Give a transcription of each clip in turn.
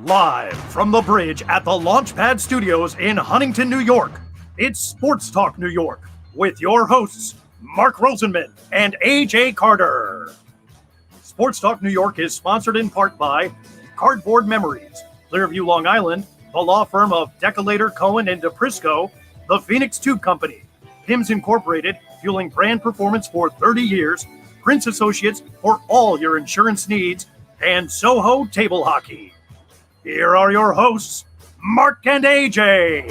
Live from the bridge at the Launchpad Studios in Huntington, New York, it's Sports Talk New York with your hosts, Mark Rosenman and AJ Carter. Sports Talk New York is sponsored in part by Cardboard Memories, Clearview, Long Island, the law firm of Decolator, Cohen, and DePrisco, the Phoenix Tube Company, PIMS Incorporated, fueling brand performance for 30 years, Prince Associates for all your insurance needs, and SOHO Table Hockey. Here are your hosts, Mark and AJ.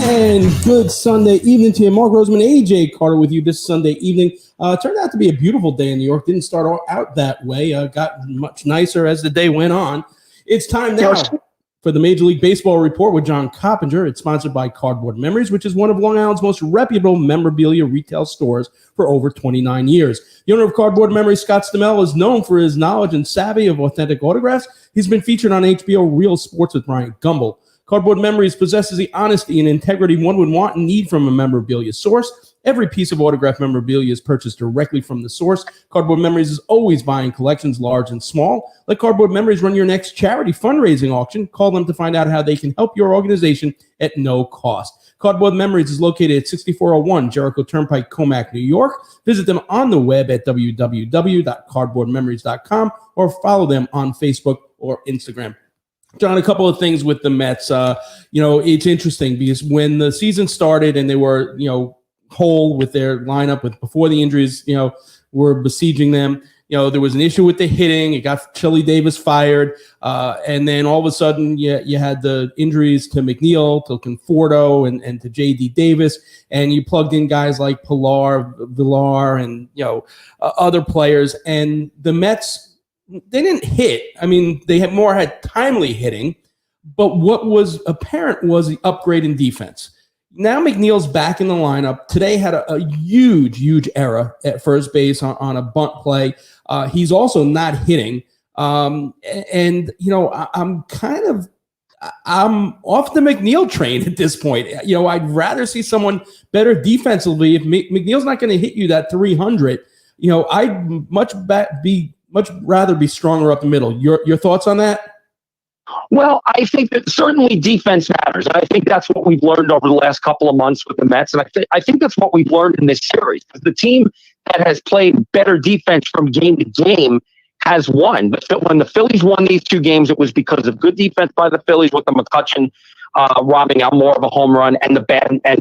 And good Sunday evening to you. Mark Roseman, AJ Carter with you this Sunday evening. Turned out to be a beautiful day in New York. Didn't start out that way. Got much nicer as the day went on. It's time now for the Major League Baseball Report with John Coppinger. It's sponsored by Cardboard Memories, which is one of Long Island's most reputable memorabilia retail stores for over 29 years. The owner of Cardboard Memories, Scott Stamell, is known for his knowledge and savvy of authentic autographs. He's been featured on HBO Real Sports with Brian Gumbel. Cardboard Memories possesses the honesty and integrity one would want and need from a memorabilia source. Every piece of autographed memorabilia is purchased directly from the source. Cardboard Memories is always buying collections large and small. Let Cardboard Memories run your next charity fundraising auction. Call them to find out how they can help your organization at no cost. Cardboard Memories is located at 6401 Jericho Turnpike, Comac, New York. Visit them on the web at www.cardboardmemories.com or follow them on Facebook or Instagram. John, a couple of things with the Mets. It's interesting because when the season started and they were, whole with their lineup before the injuries, were besieging them, there was an issue with the hitting. It got Chili Davis fired. And then all of a sudden you had the injuries to McNeil, to Conforto, and to J.D. Davis. And you plugged in guys like Villar, and, other players. And the Mets, they didn't hit. I mean, they had timely hitting, but what was apparent was the upgrade in defense. Now McNeil's back in the lineup. Today had a huge error at first base on a bunt play. He's also not hitting. I'm off the McNeil train at this point. I'd rather see someone better defensively. If McNeil's not going to hit you that 300, I'd much rather be stronger up the middle. Your thoughts on that? Well, I think that certainly defense matters. I think that's what we've learned over the last couple of months with the Mets. And I think that's what we've learned in this series. Because the team that has played better defense from game to game has won. But when the Phillies won these two games, it was because of good defense by the Phillies with the McCutchen robbing out more of a home run, and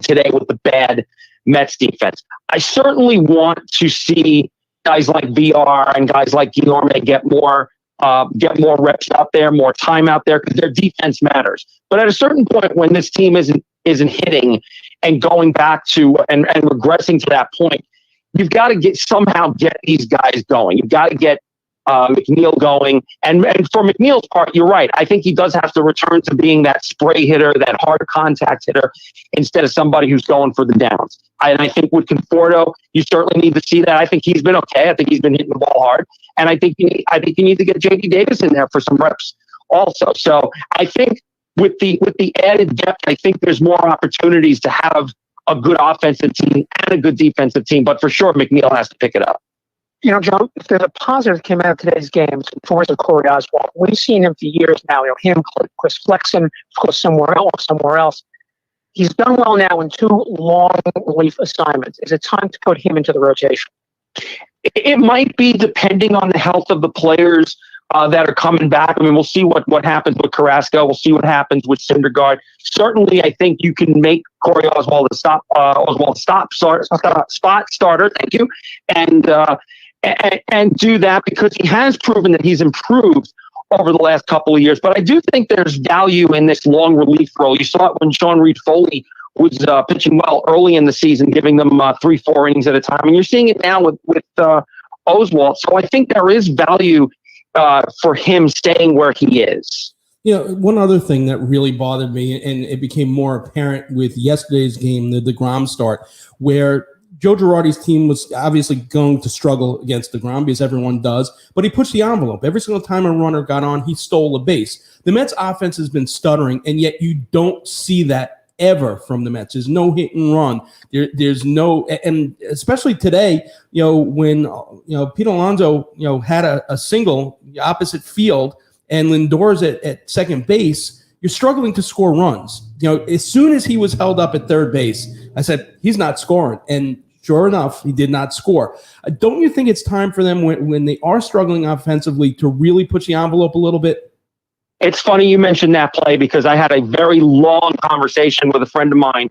today with the bad Mets defense. I certainly want to see guys like VR and guys like Guillorme get more reps out there, more time out there, because their defense matters. But at a certain point, when this team isn't hitting and going back to and regressing to that point, you've got to somehow get these guys going. You've got to get McNeil going. And for McNeil's part, you're right. I think he does have to return to being that spray hitter, that hard contact hitter, instead of somebody who's going for the downs. And I think with Conforto, you certainly need to see that. I think he's been okay. I think he's been hitting the ball hard. And I think you need to get J.D. Davis in there for some reps also. So I think with the added depth, I think there's more opportunities to have a good offensive team and a good defensive team. But for sure, McNeil has to pick it up. John, if there's a positive that came out of today's game, it's the Corey Oswalt. We've seen him for years now. Him, Chris Flexen, of course, somewhere else. He's done well now in 2 long relief assignments. Is it time to put him into the rotation? It might be, depending on the health of the players that are coming back. I mean, we'll see what happens with Carrasco. We'll see what happens with Syndergaard. Certainly, I think you can make Corey Oswalt a spot starter. Thank you, and do that, because he has proven that he's improved over the last couple of years. But I do think there's value in this long relief role. You saw it when Sean Reed Foley was pitching well early in the season, giving them 3-4 innings at a time. And you're seeing it now with Oswalt. So I think there is value for him staying where he is. One other thing that really bothered me, and it became more apparent with yesterday's game, the DeGrom start, where Joe Girardi's team was obviously going to struggle against DeGrom, because everyone does, but he pushed the envelope. Every single time a runner got on, he stole a base. The Mets offense has been stuttering, and yet you don't see that ever from the Mets. There's no hit and run. There's no, and especially today, when Pete Alonso, had a single opposite field, and Lindor's at second base, you're struggling to score runs. As soon as he was held up at third base, I said, he's not scoring. And sure enough, he did not score. Don't you think it's time for them when they are struggling offensively to really push the envelope a little bit? It's funny you mentioned that play because I had a very long conversation with a friend of mine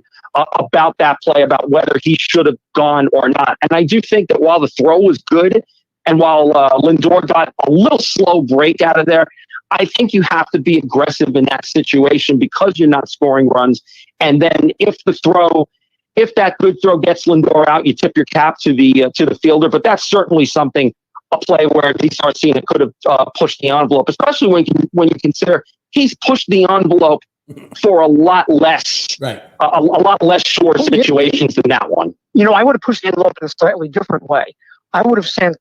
about that play, about whether he should have gone or not. And I do think that while the throw was good and while Lindor got a little slow break out of there, I think you have to be aggressive in that situation because you're not scoring runs. And then if that good throw gets Lindor out, you tip your cap to the fielder. But that's certainly a play where if he starts seeing it could have pushed the envelope, especially when you consider he's pushed the envelope for a lot less, right? A lot less short situations than that one. I would have pushed the envelope in a slightly different way. I would have sent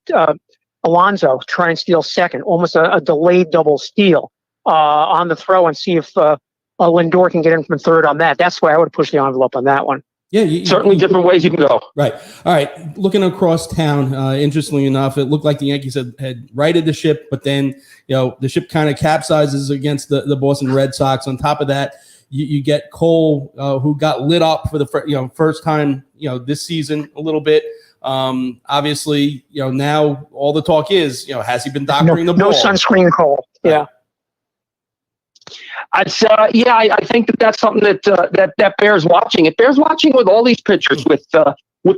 Alonso try and steal second, almost a delayed double steal on the throw, and see if Lindor can get in from third on that. That's why I would have pushed the envelope on that one. Yeah, certainly different ways you can go. Right. All right. Looking across town, interestingly enough, it looked like the Yankees had righted the ship, but then the ship kind of capsizes against the Boston Red Sox. On top of that, you get Cole, who got lit up for the first time this season a little bit. Obviously, now all the talk is has he been doctoring the ball? No sunscreen, Cole. Yeah. I think that's something that bears watching. It bears watching with all these pitchers with the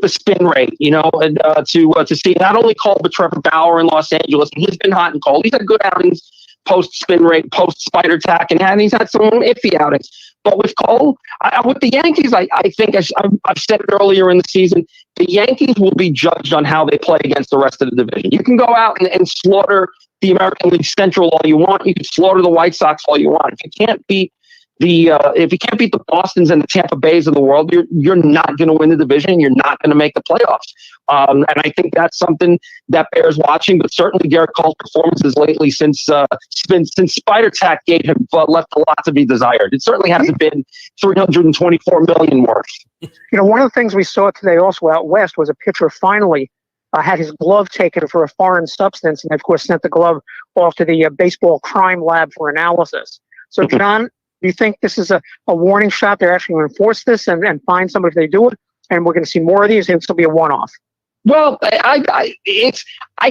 spin rate, and to see not only Cole but Trevor Bauer in Los Angeles. He's been hot and cold. He's had good outings post spin rate, post spider tack, and he's had some iffy outings. But with Cole, with the Yankees, I think I've said it earlier in the season, the Yankees will be judged on how they play against the rest of the division. You can go out and slaughter the American League Central all you want. You can slaughter the White Sox all you want. If you can't beat the Bostons and the Tampa Bays of the world, you're not going to win the division. You're not going to make the playoffs. And I think that's something that bears watching. But certainly Garrett Cole's performances lately since Spider Tack Gate have left a lot to be desired. It certainly hasn't been $324 million worth. One of the things we saw today also out west was a pitcher finally had his glove taken for a foreign substance, and of course sent the glove off to the baseball crime lab for analysis. So, John, do you think this is a warning shot? They're actually going to enforce this and find somebody if they do it, and we're going to see more of these? This will be a one-off. Well, I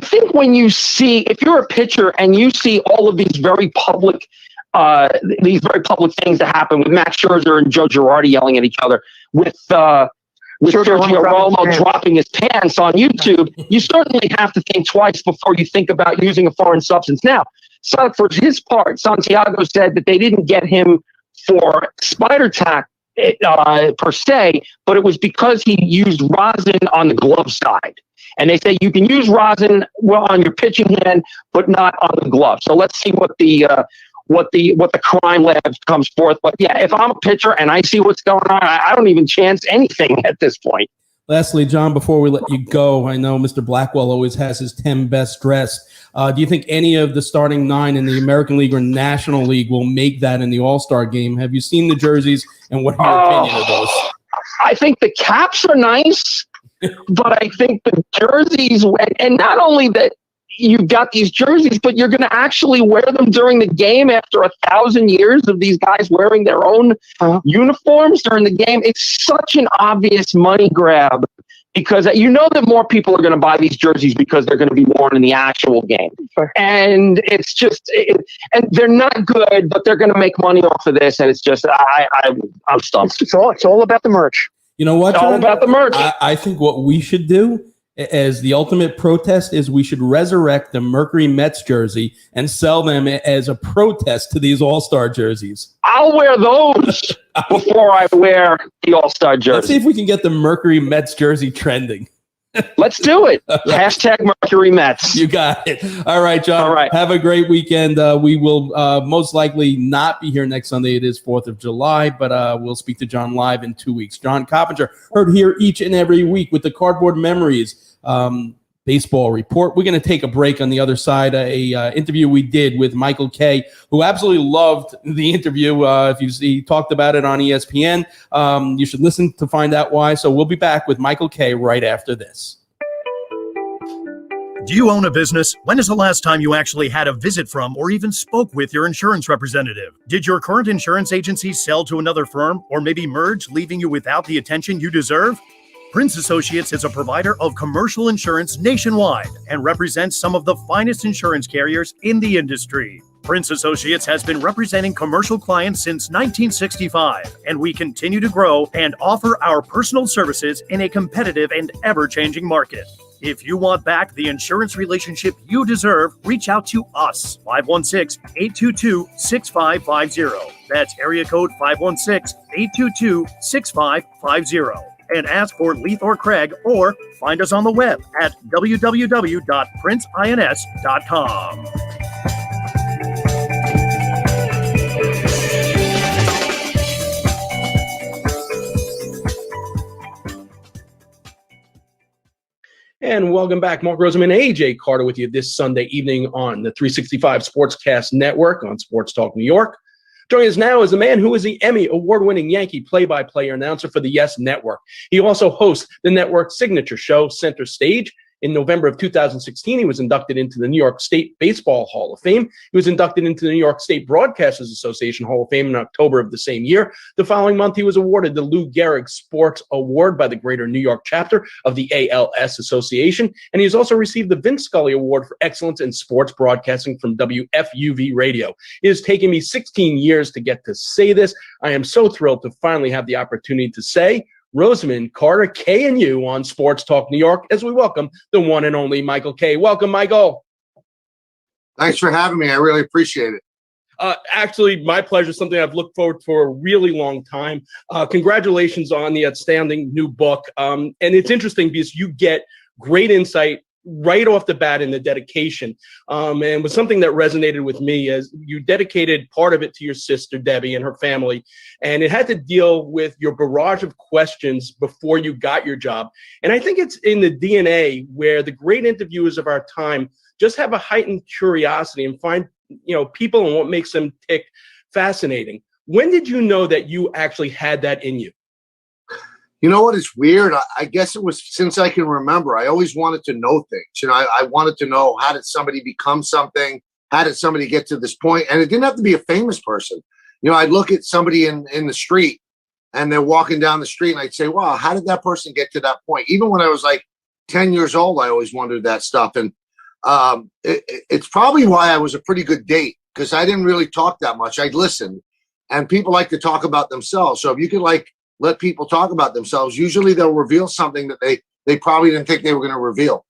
think when you see, if you're a pitcher and you see all of these very public things that happen with Max Scherzer and Joe Girardi yelling at each other, with Sergio Romo dropping his pants on YouTube, you certainly have to think twice before you think about using a foreign substance. Now, so for his part, Santiago said that they didn't get him for spider tack per se, but it was because he used rosin on the glove side. And they say you can use rosin on your pitching hand, but not on the glove. So let's see what the crime lab comes forth. But yeah, if I'm a pitcher and I see what's going on, I don't even chance anything at this point. Lastly, John, before we let you go, I know Mr. Blackwell always has his 10 best dressed. Do you think any of the starting 9 in the American League or National League will make that in the All-Star game? Have you seen the jerseys, and what are your opinion of those? I think the caps are nice, but I think the jerseys, and not only that, you've got these jerseys, but you're going to actually wear them during the game after 1,000 years of these guys wearing their own uniforms during the game. It's such an obvious money grab because you know that more people are going to buy these jerseys because they're going to be worn in the actual game. Sure. And it's just, and they're not good, but they're going to make money off of this. And it's just, I'm stumped. It's all about the merch. You know what? It's all about the merch. I think what we should do as the ultimate protest is we should resurrect the Mercury Mets jersey and sell them as a protest to these All-Star jerseys. I'll wear those before I wear the All-Star jersey. Let's see if we can get the Mercury Mets jersey trending. Let's do it. Hashtag Mercury Mets. You got it. All right, John. All right. Have a great weekend. We will most likely not be here next Sunday. It is 4th of July, but we'll speak to John live in 2 weeks. John Coppinger, heard here each and every week with the Cardboard Memories baseball report. We're going to take a break on the other side. Interview we did with Michael Kay, who absolutely loved the interview. If he talked about it on ESPN, you should listen to find out why. So we'll be back with Michael Kay right after this. Do you own a business? When is the last time you actually had a visit from or even spoke with your insurance representative? Did your current insurance agency sell to another firm or maybe merge, leaving you without the attention you deserve? Prince Associates is a provider of commercial insurance nationwide and represents some of the finest insurance carriers in the industry. Prince Associates has been representing commercial clients since 1965, and we continue to grow and offer our personal services in a competitive and ever-changing market. If you want back the insurance relationship you deserve, reach out to us, 516-822-6550. That's area code 516-822-6550. And ask for Leith or Craig, or find us on the web at www.princeins.com. And welcome back. Mark Roseman, AJ Carter with you this Sunday evening on the 365 Sportscast Network on Sports Talk New York. Joining us now is a man who is the Emmy award-winning Yankee play-by-play announcer for the Yes Network. He also hosts the network's signature show, Center Stage. In November of 2016, he was inducted into the New York State Baseball Hall of Fame. He was inducted into the New York State Broadcasters Association Hall of Fame in October of the same year. The following month, he was awarded the Lou Gehrig Sports Award by the Greater New York chapter of the ALS Association. And he has also received the Vince Scully Award for Excellence in Sports Broadcasting from WFUV Radio. It has taken me 16 years to get to say this. I am so thrilled to finally have the opportunity to say Roseman, Carter, K, and U on Sports Talk New York as we welcome the one and only Michael K. Welcome, Michael. Thanks for having me. I really appreciate it. Actually, my pleasure. Something I've looked forward for a really long time. Congratulations on the outstanding new book. And it's interesting because you get great insight right off the bat in the dedication. And was something that resonated with me as you dedicated part of it to your sister, Debbie, and her family. And it had to deal with your barrage of questions before you got your job. And I think it's in the DNA where the great interviewers of our time just have a heightened curiosity and find, people and what makes them tick fascinating. When did you know that you actually had that in you? You know what? It's weird. I guess it was since I can remember. I always wanted to know things. I wanted to know, how did somebody become something? How did somebody get to this point? And it didn't have to be a famous person. I'd look at somebody in the street and they're walking down the street and I'd say, wow, how did that person get to that point? Even when I was like 10 years old, I always wondered that stuff. And it's probably why I was a pretty good date, because I didn't really talk that much. I'd listen, and people like to talk about themselves. So if you could let people talk about themselves, usually they'll reveal something that they probably didn't think they were going to reveal.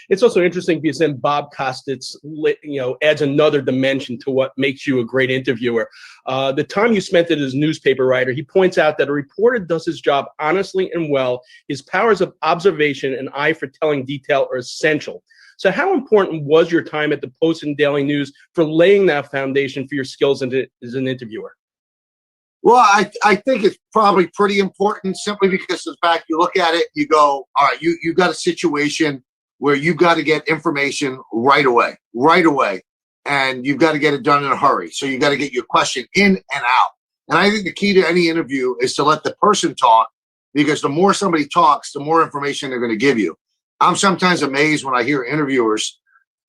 It's also interesting because then Bob Costas, adds another dimension to what makes you a great interviewer. The time you spent as a newspaper writer, he points out that a reporter does his job honestly and well. His powers of observation and eye for telling detail are essential. So how important was your time at the Post and Daily News for laying that foundation for your skills as an interviewer? Well, I think it's probably pretty important, simply because of the fact you look at it, you go, all right, you've got a situation where you've got to get information right away, and you've got to get it done in a hurry. So you got to get your question in and out. And I think the key to any interview is to let the person talk, because the more somebody talks, the more information they're going to give you. I'm sometimes amazed when I hear interviewers,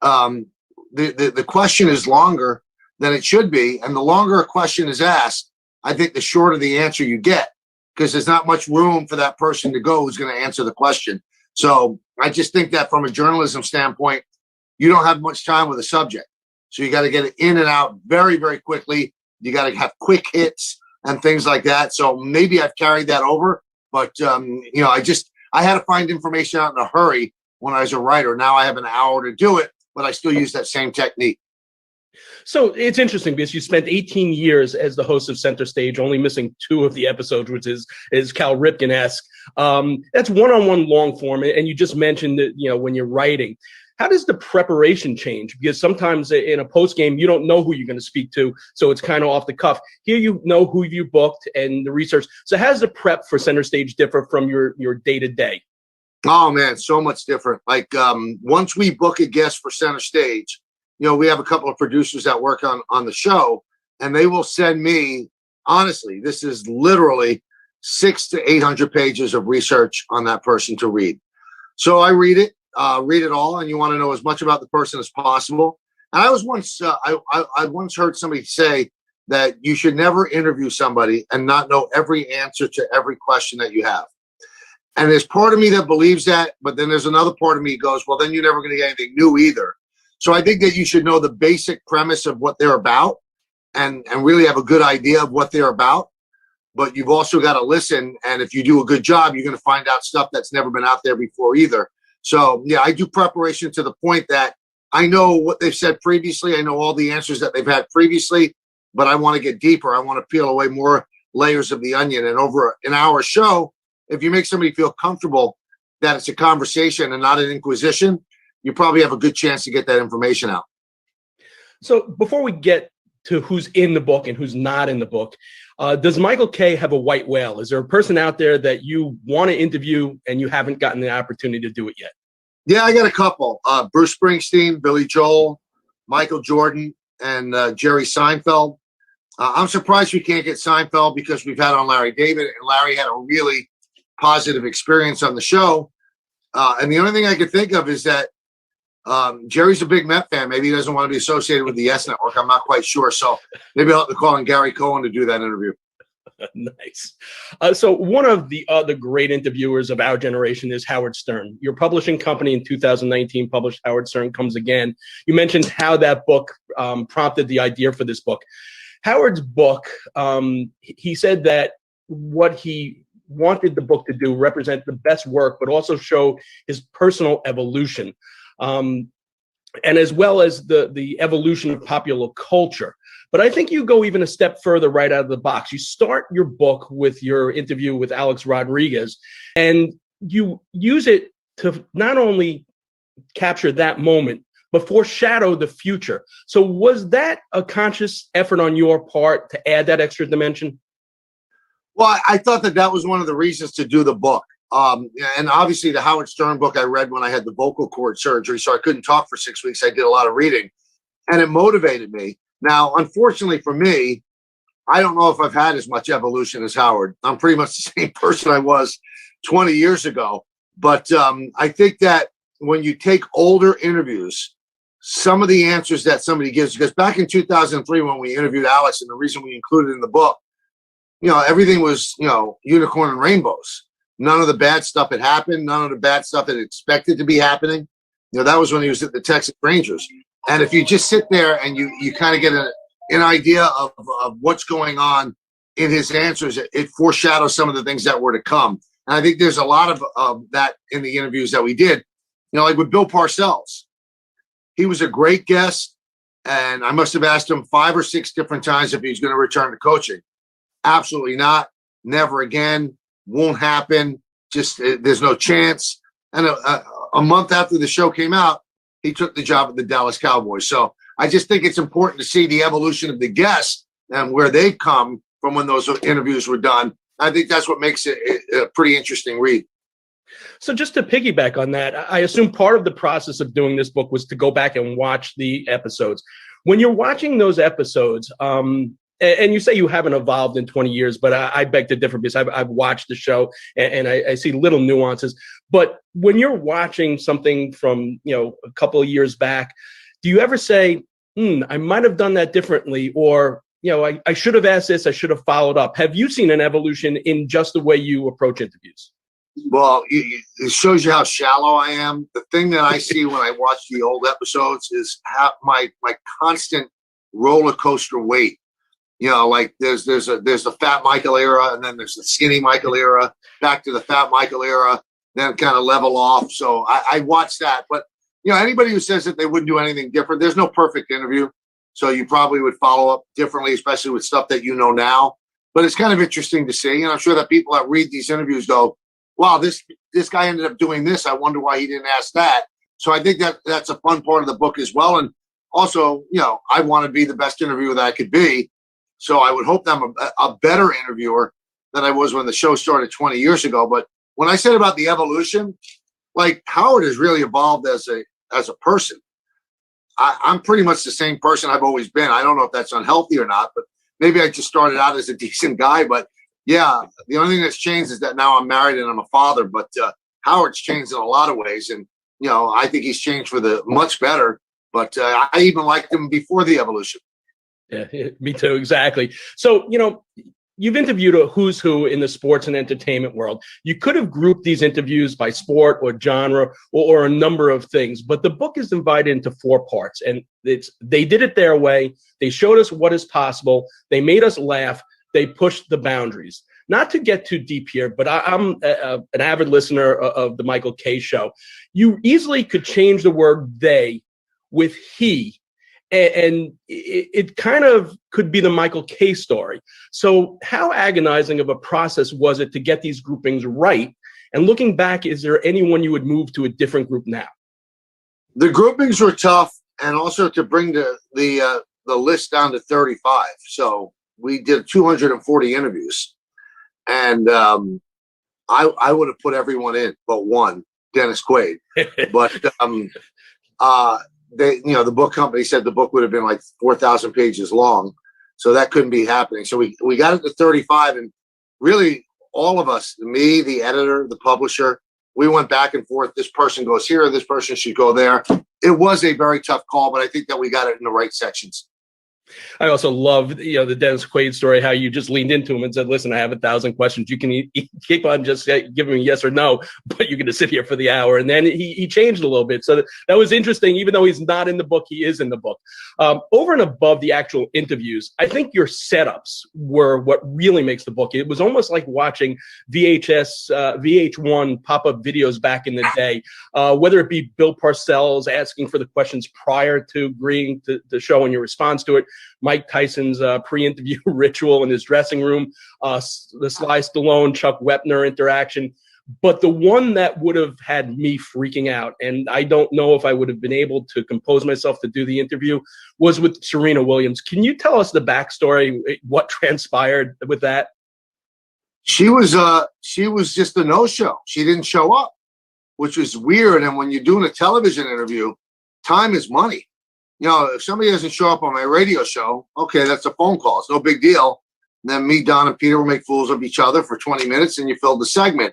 the question is longer than it should be, and the longer a question is asked, I think the shorter the answer you get, because there's not much room for that person to go who's going to answer the question. So I just think that from a journalism standpoint, you don't have much time with a subject. So you got to get it in and out very, very quickly. You got to have quick hits and things like that. So maybe I've carried that over, but I had to find information out in a hurry when I was a writer. Now I have an hour to do it, but I still use that same technique. So it's interesting because you spent 18 years as the host of Center Stage, only missing 2 of the episodes, which is Cal Ripken-esque. That's one-on-one long form. And you just mentioned that, when you're writing, how does the preparation change? Because sometimes in a post game, you don't know who you're going to speak to. So it's kind of off the cuff. Here, you know who you booked and the research. So how does the prep for Center Stage differ from your day-to-day? Oh, man, so much different. Like once we book a guest for Center Stage, we have a couple of producers that work on the show, and they will send me, honestly, this is literally 600 to 800 pages of research on that person to read. So I read it, read it all, and you want to know as much about the person as possible. And I was once, I once heard somebody say that you should never interview somebody and not know every answer to every question that you have. And there's part of me that believes that, but then there's another part of me that goes, well, then you're never going to get anything new either. So I think that you should know the basic premise of what they're about and really have a good idea of what they're about. But you've also got to listen. And if you do a good job, you're going to find out stuff that's never been out there before either. So, yeah, I do preparation to the point that I know what they've said previously. I know all the answers that they've had previously, but I want to get deeper. I want to peel away more layers of the onion. And over an hour show, if you make somebody feel comfortable that it's a conversation and not an inquisition, you probably have a good chance to get that information out. So before we get to who's in the book and who's not in the book, does Michael K have a white whale? Is there a person out there that you want to interview and you haven't gotten the opportunity to do it yet? Yeah, I got a couple. Bruce Springsteen, Billy Joel, Michael Jordan, and Jerry Seinfeld. I'm surprised we can't get Seinfeld because we've had on Larry David, and Larry had a really positive experience on the show. And the only thing I could think of is that Jerry's a big Met fan. Maybe he doesn't want to be associated with the Yes Network. I'm not quite sure. So maybe I'll have to call on Gary Cohen to do that interview. Nice. So one of the other great interviewers of our generation is Howard Stern. Your publishing company in 2019 published Howard Stern Comes Again. You mentioned how that book prompted the idea for this book. Howard's book, he said that what he wanted the book to do represent the best work, but also show his personal evolution, and as well as the evolution of popular culture. But I think you go even a step further right out of the box. You start your book with your interview with Alex Rodriguez, and you use it to not only capture that moment, but foreshadow the future. So was that a conscious effort on your part to add that extra dimension? Well, I thought that was one of the reasons to do the book. And obviously the Howard Stern book I read when I had the vocal cord surgery, so I couldn't talk for 6 weeks. I did a lot of reading, and it motivated me. Now, unfortunately for me, I don't know if I've had as much evolution as Howard. I'm pretty much the same person I was 20 years ago. But I think that when you take older interviews, some of the answers that somebody gives, because back in 2003 when we interviewed Alex, and the reason we included it in the book, everything was, unicorn and rainbows. None of the bad stuff had happened. None of the bad stuff had expected to be happening. That was when he was at the Texas Rangers. And if you just sit there and you kind of get an idea of what's going on in his answers, it foreshadows some of the things that were to come. And I think there's a lot of that in the interviews that we did. Like with Bill Parcells, he was a great guest, and I must have asked him 5 or 6 different times if he's going to return to coaching. Absolutely not. Never again. Won't happen. Just there's no chance. And a month after the show came out, he took the job at the Dallas Cowboys. So I just think it's important to see the evolution of the guests and where they've come from when those interviews were done. I think that's what makes it a pretty interesting read. So just to piggyback on that, I assume part of the process of doing this book was to go back and watch the episodes. When you're watching those episodes, and you say you haven't evolved in 20 years, but I beg to differ because I've watched the show and I see little nuances. But when you're watching something from, a couple of years back, do you ever say, I might have done that differently, or, I should have asked this, I should have followed up? Have you seen an evolution in just the way you approach interviews? Well, it shows you how shallow I am. The thing that I see when I watch the old episodes is my constant roller coaster weight. Like there's the fat Michael era, and then there's the skinny Michael era, back to the fat Michael era, then kind of level off. So I watch that. But, anybody who says that they wouldn't do anything different, there's no perfect interview. So you probably would follow up differently, especially with stuff that you know now. But it's kind of interesting to see. And I'm sure that people that read these interviews go, wow, this guy ended up doing this. I wonder why he didn't ask that. So I think that's a fun part of the book as well. And also, I want to be the best interviewer that I could be. So I would hope that I'm a better interviewer than I was when the show started 20 years ago. But when I said about the evolution, like Howard has really evolved as a person. I'm pretty much the same person I've always been. I don't know if that's unhealthy or not, but maybe I just started out as a decent guy. But yeah, the only thing that's changed is that now I'm married and I'm a father. But Howard's changed in a lot of ways. And I think he's changed for the much better. But I even liked him before the evolution. Yeah, me too. Exactly. So, you've interviewed a who's who in the sports and entertainment world. You could have grouped these interviews by sport or genre or a number of things, but the book is divided into 4 parts, and they did it their way. They showed us what is possible. They made us laugh. They pushed the boundaries. Not to get too deep here, but I'm an avid listener of the Michael K. Show. You easily could change the word they with he, and it kind of could be the Michael K. story. So how agonizing of a process was it to get these groupings right? And looking back, is there anyone you would move to a different group now? The groupings were tough, and also to bring the list down to 35. So we did 240 interviews, and I would have put everyone in but one, Dennis Quaid. But the book company said the book would have been like 4,000 pages long, so that couldn't be happening. So we got it to 35, and really all of us, me, the editor, the publisher, we went back and forth. This person goes here, this person should go there. It was a very tough call, but I think that we got it in the right sections. I also love, the Dennis Quaid story, how you just leaned into him and said, listen, I have 1,000 questions. You can keep on just giving me yes or no, but you're going to sit here for the hour. And then he changed a little bit. So that was interesting. Even though he's not in the book, he is in the book. Over and above the actual interviews, I think your setups were what really makes the book. It was almost like watching VH1 pop-up videos back in the day, whether it be Bill Parcells asking for the questions prior to agreeing to the show and your response to it, Mike Tyson's pre-interview ritual in his dressing room, the Sly Stallone, Chuck Wepner interaction. But the one that would have had me freaking out, and I don't know if I would have been able to compose myself to do the interview, was with Serena Williams. Can you tell us the backstory, what transpired with that? She was just a no-show. She didn't show up, which was weird. And when you're doing a television interview, time is money. If somebody doesn't show up on my radio show, okay, that's a phone call. It's no big deal. And then me, Don, and Peter will make fools of each other for 20 minutes and you fill the segment.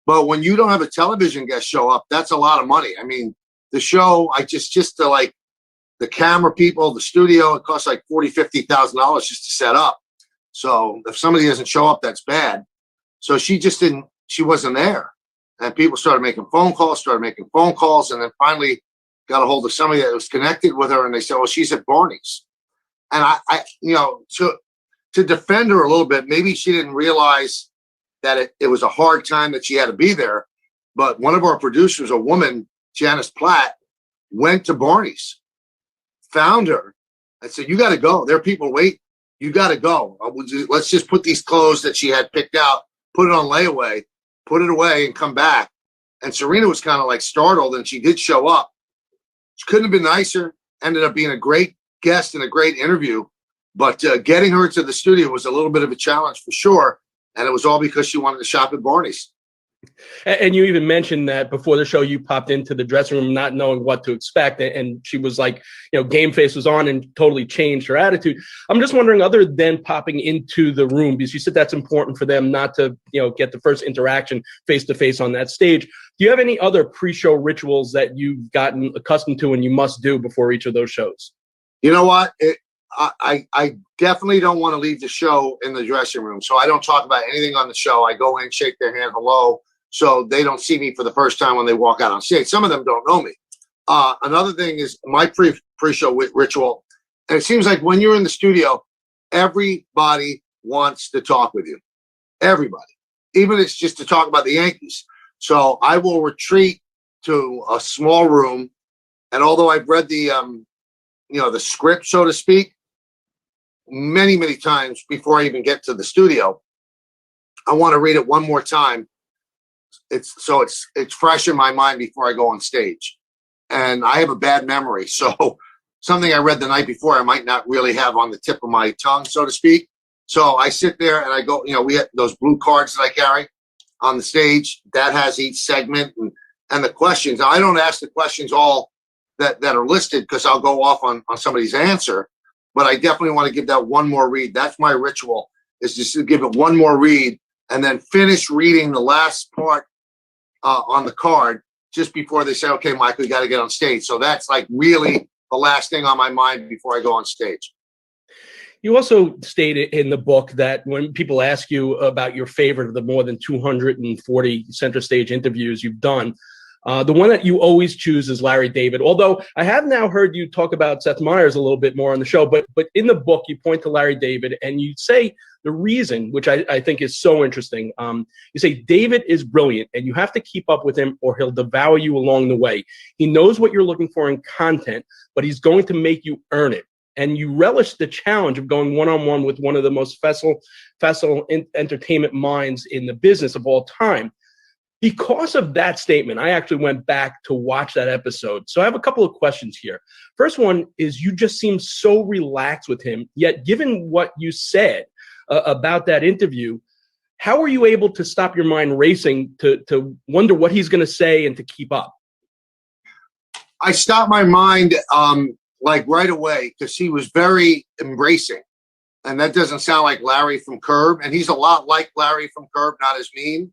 But when you don't have a television guest show up, that's a lot of money. I mean, the show, just to like the camera people, the studio, it costs like $40,000, $50,000 just to set up. So if somebody doesn't show up, that's bad. So she wasn't there. And people started making phone calls, and then finally got a hold of somebody that was connected with her, and they said, well, she's at Barney's. And I to defend her a little bit, maybe she didn't realize that it was a hard time that she had to be there. But one of our producers, a woman, Janice Platt, went to Barney's, found her, and said, you got to go. There are people waiting. You got to go. Let's just put these clothes that she had picked out, put it on layaway, put it away, and come back. And Serena was kind of like startled, and she did show up. She couldn't have been nicer. Ended up being a great guest and a great interview. But getting her to the studio was a little bit of a challenge for sure. And it was all because she wanted to shop at Barney's. And you even mentioned that before the show, you popped into the dressing room not knowing what to expect. And she was like, game face was on and totally changed her attitude. I'm just wondering, other than popping into the room, because you said that's important for them not to, get the first interaction face to face on that stage. Do you have any other pre-show rituals that you've gotten accustomed to and you must do before each of those shows? You know what? I definitely don't want to leave the show in the dressing room. So I don't talk about anything on the show. I go in, shake their hand, hello. So they don't see me for the first time when they walk out on stage. Some of them don't know me. Another thing is my pre-show ritual. And it seems like when you're in the studio, everybody wants to talk with you. Everybody. Even if it's just to talk about the Yankees. So I will retreat to a small room. And although I've read the script, so to speak, many, many times before I even get to the studio, I want to read it one more time. It's fresh in my mind before I go on stage. And I have a bad memory. So something I read the night before, I might not really have on the tip of my tongue, so to speak. So I sit there and I go, we have those blue cards that I carry on the stage that has each segment and the questions. Now, I don't ask the questions all that are listed because I'll go off on somebody's answer, but I definitely want to give that one more read. That's my ritual, is just to give it one more read and then finish reading the last part on the card just before they say, okay, Mike, we got to get on stage. So that's like really the last thing on my mind before I go on stage. You also stated in the book that when people ask you about your favorite of the more than 240 center stage interviews you've done, the one that you always choose is Larry David. Although I have now heard you talk about Seth Meyers a little bit more on the show, but in the book you point to Larry David and you say the reason, which I think is so interesting. You say David is brilliant and you have to keep up with him or he'll devour you along the way. He knows what you're looking for in content, but he's going to make you earn it. And you relish the challenge of going one-on-one with one of the most facile entertainment minds in the business of all time. Because of that statement, I actually went back to watch that episode. So I have a couple of questions here. First one is you just seem so relaxed with him, yet given what you said about that interview, how are you able to stop your mind racing to wonder what he's going to say and to keep up? I stopped my mind like right away because he was very embracing. And that doesn't sound like Larry from Curb. And he's a lot like Larry from Curb, not as mean.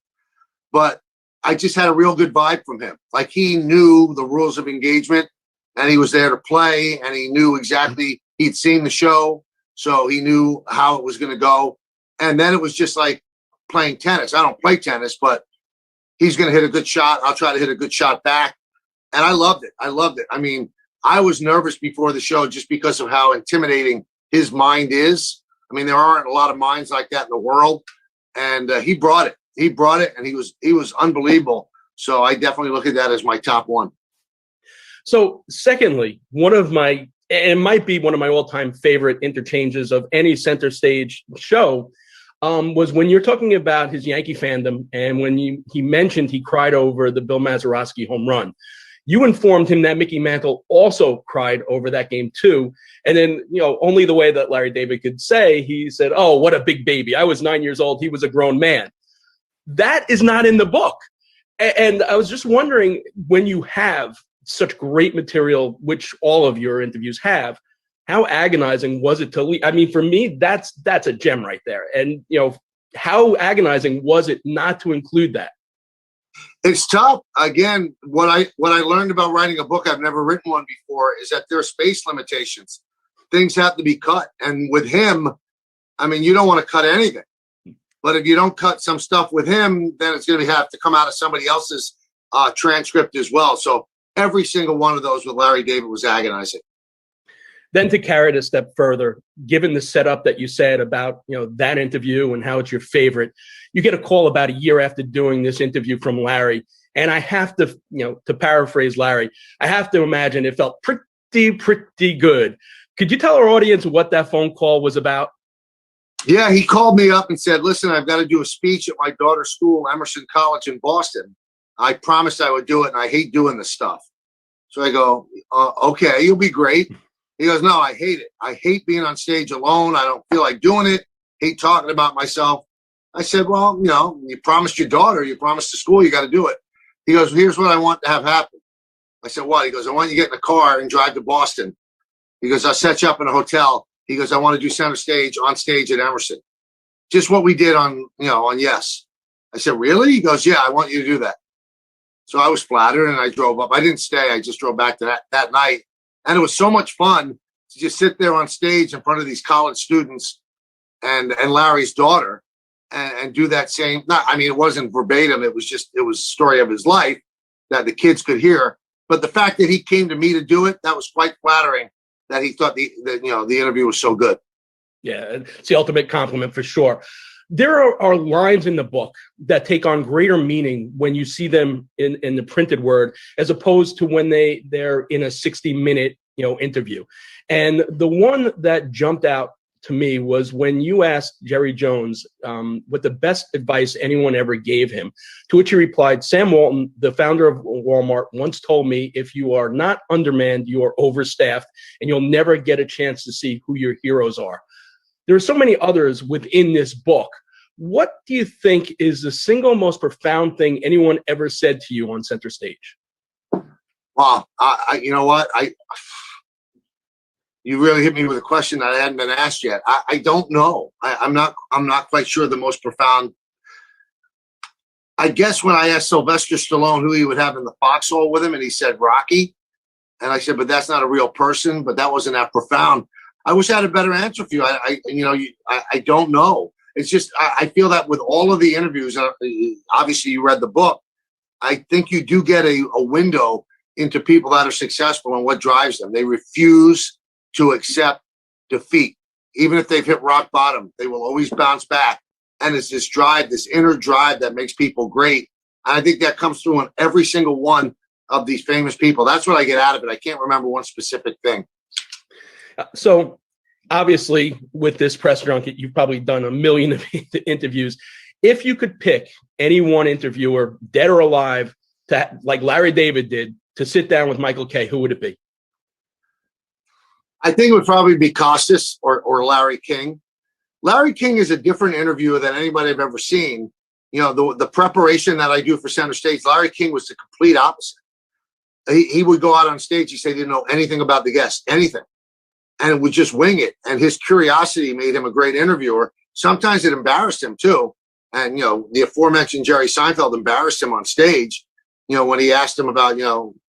But I just had a real good vibe from him. Like he knew the rules of engagement and he was there to play and he knew exactly, he'd seen the show. So he knew how it was going to go. And then it was just like playing tennis. I don't play tennis, but he's going to hit a good shot. I'll try to hit a good shot back. And I loved it. I loved it. I mean, I was nervous before the show just because of how intimidating his mind is. I mean, there aren't a lot of minds like that in the world. And he brought it. He brought it, and he was unbelievable. So I definitely look at that as my top one. So secondly, it might be one of my all-time favorite interchanges of any center stage show, was when you're talking about his Yankee fandom and when he mentioned he cried over the Bill Mazeroski home run. You informed him that Mickey Mantle also cried over that game too. And then, only the way that Larry David could say, he said, oh, what a big baby. I was 9 years old. He was a grown man. That is not in the book. And I was just wondering, when you have such great material, which all of your interviews have, how agonizing was it to leave? I mean, for me, that's a gem right there. And, how agonizing was it not to include that? It's tough. Again, what I learned about writing a book, I've never written one before, is that there are space limitations. Things have to be cut. And with him, I mean, you don't want to cut anything. But if you don't cut some stuff with him, then it's going to have to come out of somebody else's transcript as well. So every single one of those with Larry David was agonizing. Then to carry it a step further, given the setup that you said about that interview and how it's your favorite, you get a call about a year after doing this interview from Larry, and I have to to paraphrase Larry, I have to imagine it felt pretty good. Could you tell our audience what that phone call was about? Yeah, he called me up and said, "Listen, I've got to do a speech at my daughter's school, Emerson College in Boston. I promised I would do it, and I hate doing this stuff." So I go, "Okay, you'll be great." He goes, "No, I hate it. I hate being on stage alone. I don't feel like doing it. Hate talking about myself." I said, "Well, you promised your daughter, you promised the school, you got to do it." He goes, "Here's what I want to have happen." I said, "What?" He goes, "I want you to get in a car and drive to Boston." He goes, "I'll set you up in a hotel." He goes, "I want to do center stage on stage at Emerson." Just what we did on Yes. I said, "Really?" He goes, "Yeah, I want you to do that." So I was flattered and I drove up. I didn't stay. I just drove back to that night. And it was so much fun to just sit there on stage in front of these college students and Larry's daughter and do that same, it wasn't verbatim. It was a story of his life that the kids could hear. But the fact that he came to me to do it, that was quite flattering, that he thought the interview was so good. Yeah, it's the ultimate compliment for sure. There are lines in the book that take on greater meaning when you see them in the printed word, as opposed to when they're in a 60-minute interview. And the one that jumped out to me was when you asked Jerry Jones what the best advice anyone ever gave him, to which he replied, "Sam Walton, the founder of Walmart, once told me, if you are not undermanned, you are overstaffed, and you'll never get a chance to see who your heroes are." There are so many others within this book. What do you think is the single most profound thing anyone ever said to you on center stage? Wow, you know what? You really hit me with a question that I hadn't been asked yet. I don't know. I'm not quite sure the most profound. I guess when I asked Sylvester Stallone who he would have in the foxhole with him, and he said Rocky, and I said, but that's not a real person, but that wasn't that profound. I wish I had a better answer for you. I don't know. It's just I feel that with all of the interviews, obviously you read the book. I think you do get a window into people that are successful and what drives them. They refuse to accept defeat. Even if they've hit rock bottom, they will always bounce back. And it's this drive, this inner drive that makes people great. And I think that comes through in every single one of these famous people. That's what I get out of it. I can't remember one specific thing. So obviously with this press junket, you've probably done a million interviews. If you could pick any one interviewer, dead or alive, like Larry David did, to sit down with Michael Kay, who would it be? I think it would probably be Costas or Larry King. Larry King is a different interviewer than anybody I've ever seen. You know, the preparation that I do for Center Stage, Larry King was the complete opposite. He would go out on stage. He said he didn't know anything about the guest, anything, and would just wing it. And his curiosity made him a great interviewer. Sometimes it embarrassed him too. And, you know, the aforementioned Jerry Seinfeld embarrassed him on stage, you know, when he asked him about,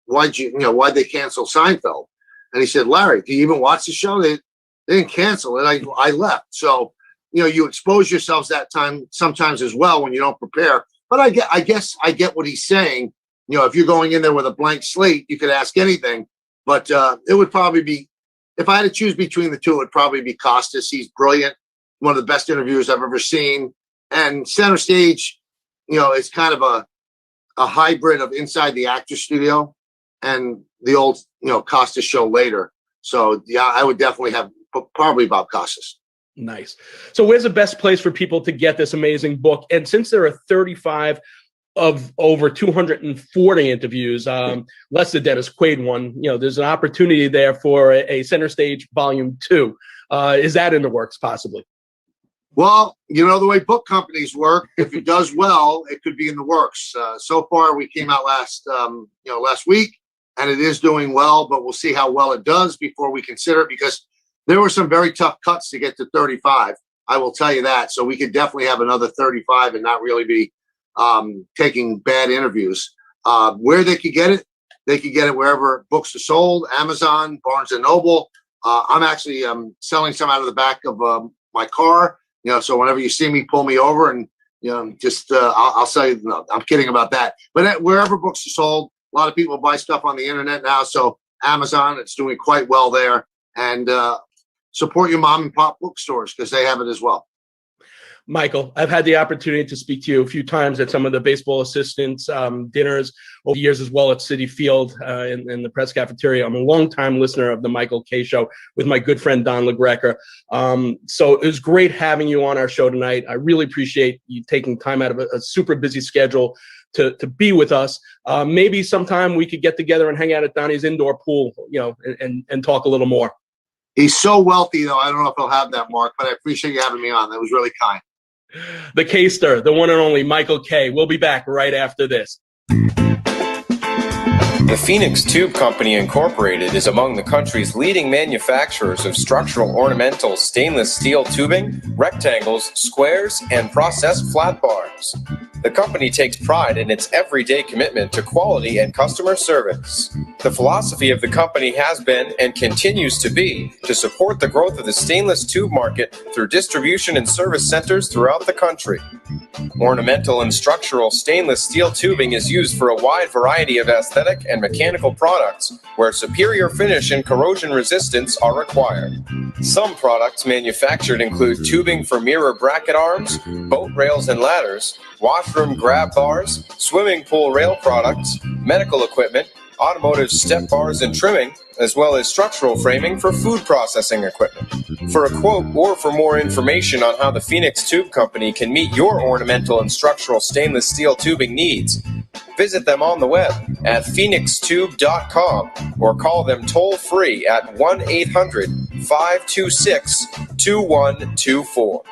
why'd they cancel Seinfeld? And he said, Larry, do you even watch the show? They didn't cancel it. I left. So, you expose yourselves that time sometimes as well when you don't prepare. But I guess I get what he's saying. If you're going in there with a blank slate, you could ask anything. But it would probably be, if I had to choose between the two, it would probably be Costas. He's brilliant. One of the best interviewers I've ever seen. And Center Stage, it's kind of a hybrid of Inside the Actors Studio and the old, Costas show later. So yeah, I would definitely have probably Bob Costas. Nice. So where's the best place for people to get this amazing book? And since there are 35 of over 240 interviews, less the Dennis Quaid one, there's an opportunity there for a Center Stage Volume 2. Is that in the works possibly? Well, the way book companies work, if it does well, it could be in the works. So far, we came out last week, and it is doing well, but we'll see how well it does before we consider it, because there were some very tough cuts to get to 35. I will tell you that. So we could definitely have another 35 and not really be taking bad interviews. Where they could get it wherever books are sold, Amazon, Barnes & Noble. I'm actually selling some out of the back of my car. So whenever you see me, pull me over and, I'll sell you. No, I'm kidding about that. But wherever books are sold, a lot of people buy stuff on the internet now. So Amazon, it's doing quite well there. And support your mom and pop bookstores because they have it as well. Michael, I've had the opportunity to speak to you a few times at some of the baseball assistants dinners over the years, as well at Citi Field in the press cafeteria. I'm a longtime listener of the Michael Kay Show with my good friend Don LaGreca. So it was great having you on our show tonight. I really appreciate you taking time out of a super busy schedule to be with us. Maybe sometime we could get together and hang out at Donnie's indoor pool, and talk a little more. He's so wealthy, though. I don't know if he'll have that, Mark, but I appreciate you having me on. That was really kind. The K-Star, the one and only Michael Kay. We'll be back right after this. The Phoenix Tube Company Incorporated is among the country's leading manufacturers of structural ornamental stainless steel tubing, rectangles, squares, and processed flat bars. The company takes pride in its everyday commitment to quality and customer service. The philosophy of the company has been and continues to be to support the growth of the stainless tube market through distribution and service centers throughout the country. Ornamental and structural stainless steel tubing is used for a wide variety of aesthetic and mechanical products where superior finish and corrosion resistance are required. Some products manufactured include tubing for mirror bracket arms, boat rails and ladders, washroom grab bars, swimming pool rail products, medical equipment, automotive step bars and trimming, as well as structural framing for food processing equipment. For a quote or for more information on how the Phoenix Tube Company can meet your ornamental and structural stainless steel tubing needs, visit them on the web at phoenixtube.com or call them toll-free at 1-800-526-2124.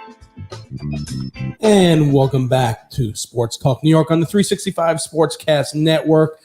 And welcome back to Sports Talk New York on the 365 Sportscast Network.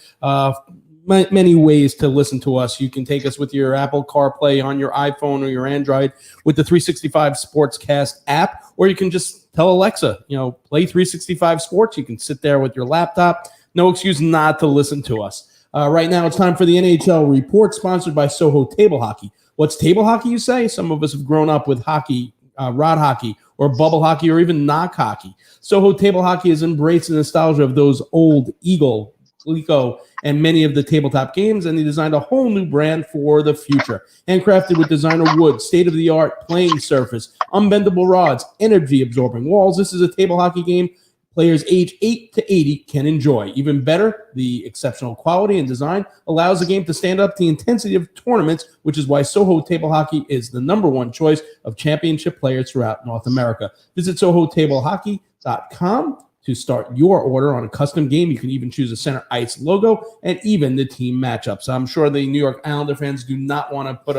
many ways to listen to us. You can take us with your Apple CarPlay on your iPhone or your Android with the 365 Sportscast app, or you can just tell Alexa, play 365 Sports. You can sit there with your laptop. No excuse not to listen to us. Right now, it's time for the NHL Report, sponsored by SOHO Table Hockey. What's table hockey, you say? Some of us have grown up with hockey, rod hockey, or bubble hockey, or even knock hockey. SOHO Table Hockey has embraced the nostalgia of those old Eagle, Glico, and many of the tabletop games, and they designed a whole new brand for the future. Handcrafted with designer wood, state-of-the-art playing surface, unbendable rods, energy-absorbing walls, this is a table hockey game players age 8 to 80 can enjoy. Even better, the exceptional quality and design allows the game to stand up to the intensity of tournaments, which is why SOHO Table Hockey is the #1 choice of championship players throughout North America. Visit SOHOTableHockey.com to start your order on a custom game. You can even choose a center ice logo and even the team matchups. I'm sure the New York Islander fans do not want to put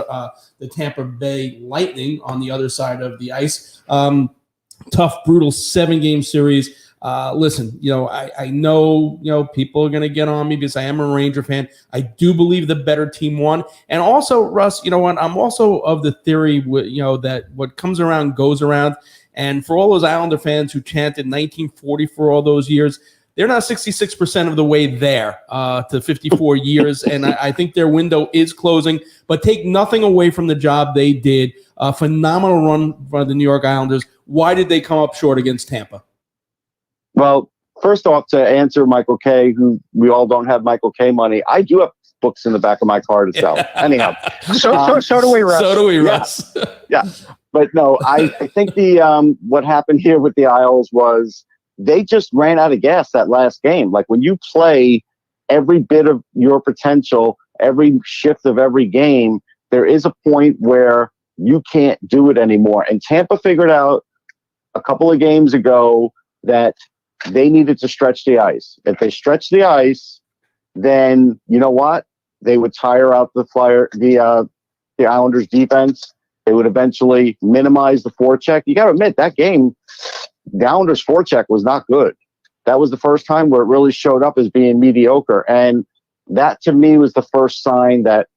the Tampa Bay Lightning on the other side of the ice. Tough, brutal 7-game series. Listen, I know, people are going to get on me because I am a Ranger fan. I do believe the better team won. And also, Russ, you know what? I'm also of the theory, that what comes around goes around. And for all those Islander fans who chanted 1940 for all those years, they're now 66% of the way there to 54 years. And I think their window is closing. But take nothing away from the job they did. A phenomenal run for the New York Islanders. Why did they come up short against Tampa? Well, first off, to answer Michael K., who we all don't have Michael K. money, I do have books in the back of my car to sell. Anyhow. So do we, Russ. So do we, Russ. Yeah. But no, I think what happened here with the Isles was they just ran out of gas that last game. Like when you play every bit of your potential, every shift of every game, there is a point where you can't do it anymore. And Tampa figured out a couple of games ago that they needed to stretch the ice. If they stretch the ice, then you know what? They would tire out the Islanders defense. They would eventually minimize the forecheck. You got to admit that game, the Islanders forecheck was not good. That was the first time where it really showed up as being mediocre. And that to me was the first sign that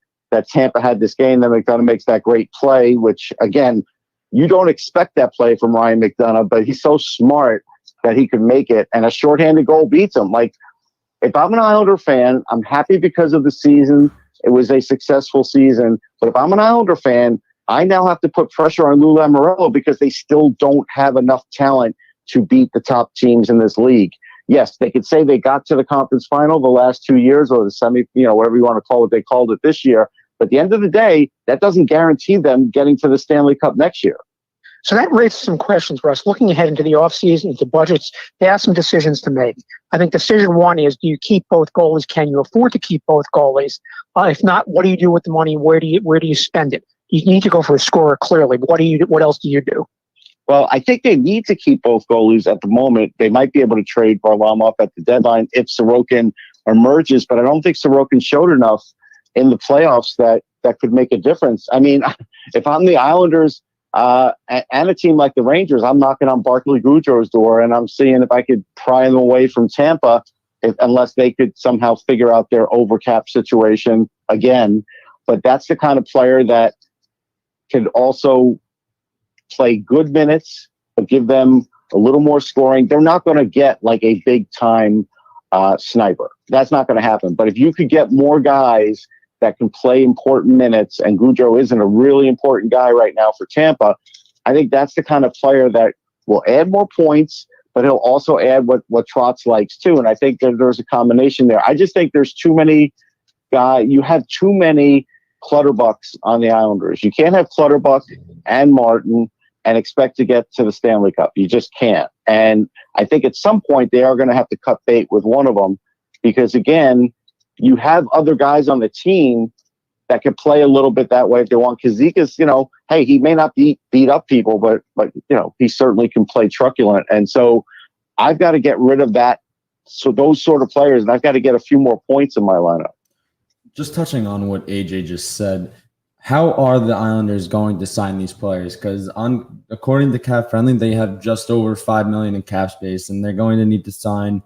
Tampa had this game. Then McDonough makes that great play, which again, you don't expect that play from Ryan McDonough, but he's so smart that he could make it, and a shorthanded goal beats him. Like, if I'm an Islander fan, I'm happy because of the season. It was a successful season. But if I'm an Islander fan, I now have to put pressure on Lou Lamoriello because they still don't have enough talent to beat the top teams in this league. Yes, they could say they got to the conference final the last 2 years, or the semi, whatever you want to call it, they called it this year. But at the end of the day, that doesn't guarantee them getting to the Stanley Cup next year. So that raises some questions, Russ. Looking ahead into the offseason, into budgets, they have some decisions to make. I think decision one is, do you keep both goalies? Can you afford to keep both goalies? If not, what do you do with the money? Where do you spend it? You need to go for a scorer, clearly. What else do you do? Well, I think they need to keep both goalies at the moment. They might be able to trade Varlamov at the deadline if Sorokin emerges, but I don't think Sorokin showed enough in the playoffs that could make a difference. I mean, if I'm the Islanders, and a team like the Rangers, I'm knocking on Barclay Goodrow's door and I'm seeing if I could pry them away from Tampa, unless they could somehow figure out their overcap situation again. But that's the kind of player that could also play good minutes, but give them a little more scoring. They're not going to get like a big time sniper. That's not going to happen. But if you could get more guys that can play important minutes, and Goudreau isn't a really important guy right now for Tampa, I think that's the kind of player that will add more points, but he'll also add what Trotz likes too. And I think that there's a combination there. I just think there's too many guys. You have too many Clutterbucks on the Islanders. You can't have Clutterbuck and Martin and expect to get to the Stanley Cup. You just can't. And I think at some point they are going to have to cut bait with one of them, because again, you have other guys on the team that can play a little bit that way if they want. Kazika's, hey, he may not beat up people, but he certainly can play truculent. And so I've got to get rid of that. So those sort of players, and I've got to get a few more points in my lineup. Just touching on what AJ just said, how are the Islanders going to sign these players? Because according to Cap Friendly, they have just over $5 million in cap space, and they're going to need to sign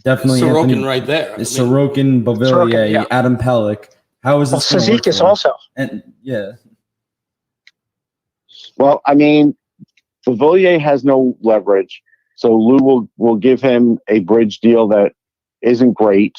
Definitely Sorokin right there. Sorokin, Beauvillier, Sorokin, yeah. Adam Pellick. How is this going to work Sazikis for him? also. And yeah, Well, I mean, Beauvillier has no leverage, so Lou will give him a bridge deal that isn't great.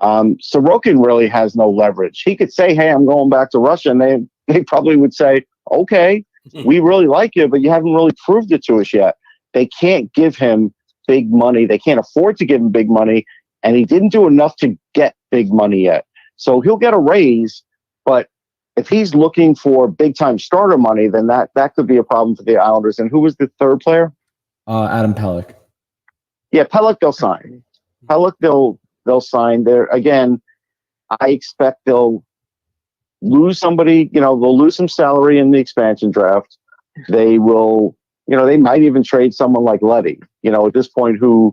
Sorokin really has no leverage. He could say, "Hey, I'm going back to Russia," and they probably would say, "Okay, we really like you, but you haven't really proved it to us yet." They can't give him big money. They can't afford to give him big money, and he didn't do enough to get big money yet. So he'll get a raise, but if he's looking for big time starter money, then that could be a problem for the Islanders. And who was the third player? Adam Pellick. Yeah, Pellick they'll sign. Pellick they'll sign. There again, I expect they'll lose somebody. They'll lose some salary in the expansion draft. They will. They might even trade someone like Letty. At this point, who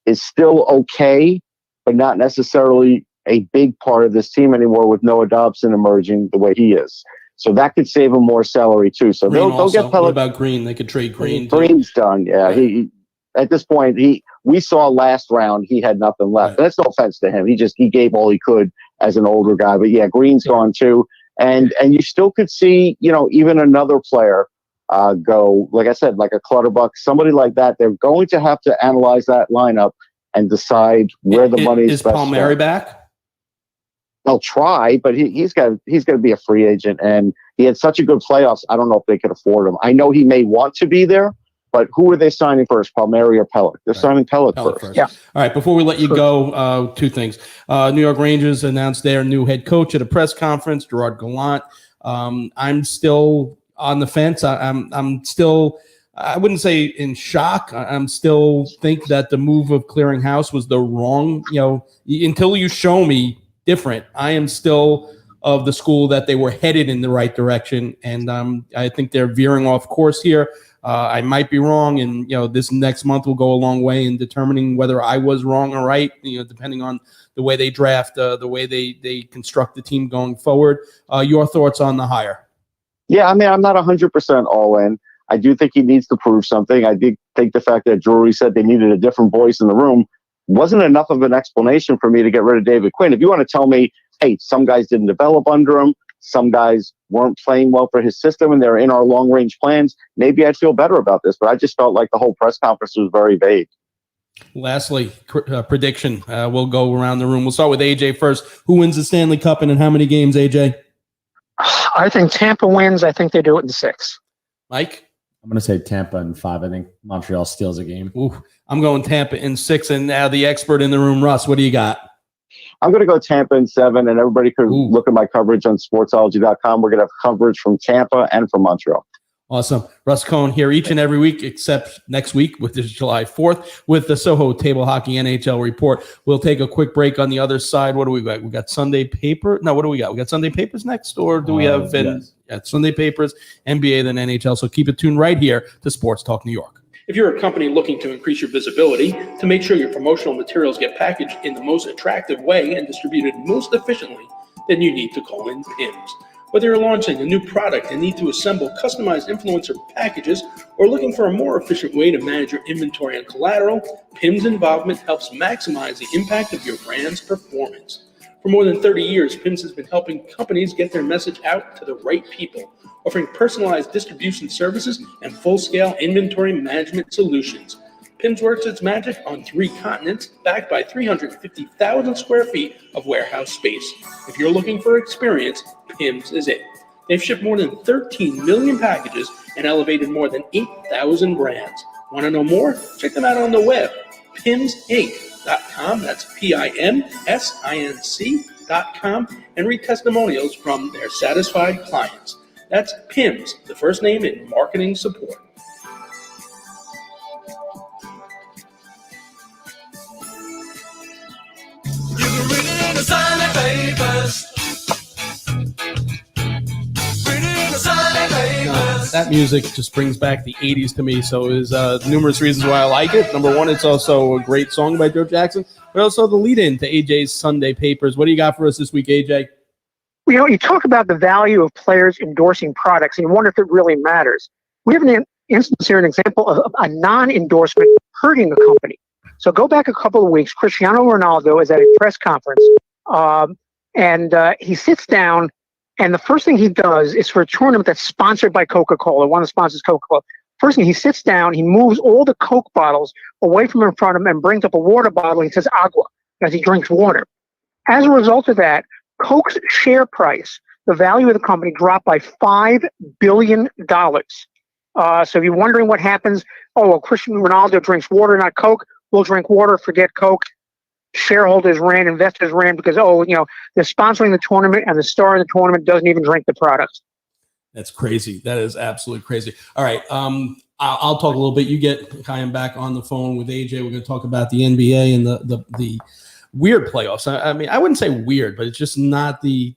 is still okay, but not necessarily a big part of this team anymore with Noah Dobson emerging the way he is. So that could save him more salary too. So they'll get Pellick. What about Green? They could trade Green. Green's done. Yeah. Right. He at this point, we saw last round, he had nothing left. Right. That's no offense to him. He gave all he could as an older guy, but yeah, Green's gone too. And you still could see, even another player go, like I said, like a Clutterbuck, somebody like that. They're going to have to analyze that lineup and decide where the money is. Is Palmieri back? They'll try, but he's got to be a free agent, and he had such a good playoffs. I don't know if they could afford him. I know he may want to be there, but who are they signing first, Palmieri or Pellick? They're signing Pellick first. Yeah. All right. Before we let you go, two things. New York Rangers announced their new head coach at a press conference, Gerard Gallant. I'm still on the fence. I'm still. I wouldn't say in shock. I'm still think that the move of clearing house was the wrong. Until you show me different, I am still of the school that they were headed in the right direction, and I think they're veering off course here. I might be wrong, and this next month will go a long way in determining whether I was wrong or right. Depending on the way they draft, the way they construct the team going forward. Your thoughts on the hire? Yeah, I mean, I'm not 100% all in. I do think he needs to prove something. I did think the fact that Drury said they needed a different voice in the room wasn't enough of an explanation for me to get rid of David Quinn. If you want to tell me, hey, some guys didn't develop under him, some guys weren't playing well for his system, and they're in our long-range plans, maybe I'd feel better about this. But I just felt like the whole press conference was very vague. Lastly, prediction. We'll go around the room. We'll start with AJ first. Who wins the Stanley Cup and in how many games, AJ? I think Tampa wins. I think they do it in 6. Mike? I'm going to say Tampa in 5. I think Montreal steals a game. Ooh, I'm going Tampa in 6. And now the expert in the room, Russ, what do you got? I'm going to go Tampa in 7, and everybody could look at my coverage on sportsology.com. We're going to have coverage from Tampa and from Montreal. Awesome. Russ Cohen here each and every week, except next week, which is July 4th, with the SOHO Table Hockey NHL report. We'll take a quick break on the other side. What do we got? We got Sunday Paper. No, what do we got? We got Sunday Papers next, or do we have Sunday Papers, NBA, then NHL? So keep it tuned right here to Sports Talk New York. If you're a company looking to increase your visibility, to make sure your promotional materials get packaged in the most attractive way and distributed most efficiently, then you need to call in PIMS. Whether you're launching a new product and need to assemble customized influencer packages or looking for a more efficient way to manage your inventory and collateral, PIMS involvement helps maximize the impact of your brand's performance. For more than 30 years, PIMS has been helping companies get their message out to the right people, offering personalized distribution services and full-scale inventory management solutions. PIMS works its magic on 3 continents, backed by 350,000 square feet of warehouse space. If you're looking for experience, PIMS is it. They've shipped more than 13 million packages and elevated more than 8,000 brands. Want to know more? Check them out on the web, PIMSinc.com. That's PIMSINC.com, and read testimonials from their satisfied clients. That's PIMS, the first name in marketing support. That music just brings back the 80s to me, so there's numerous reasons why I like it. Number one, it's also a great song by Joe Jackson, but also the lead-in to AJ's Sunday Papers. What do you got for us this week, AJ? You talk about the value of players endorsing products, and you wonder if it really matters. We have an instance here, an example of a non-endorsement hurting a company. So go back a couple of weeks. Cristiano Ronaldo is at a press conference, and he sits down, and the first thing he does is for a tournament that's sponsored by Coca-Cola. One of the sponsors, Coca-Cola. First thing, he sits down, he moves all the Coke bottles away from in front of him and brings up a water bottle. He says agua as he drinks water. As a result of that, Coke's share price, the value of the company, dropped by $5 billion. So if you're wondering what happens, Cristiano Ronaldo drinks water, not Coke. We'll drink water, forget Coke. Shareholders ran, investors ran because, they're sponsoring the tournament and the star of the tournament doesn't even drink the product. That's crazy. That is absolutely crazy. All right. I'll talk a little bit. You get CHAYIM back on the phone with AJ. We're going to talk about the NBA and the weird playoffs. I mean, I wouldn't say weird, but it's just not the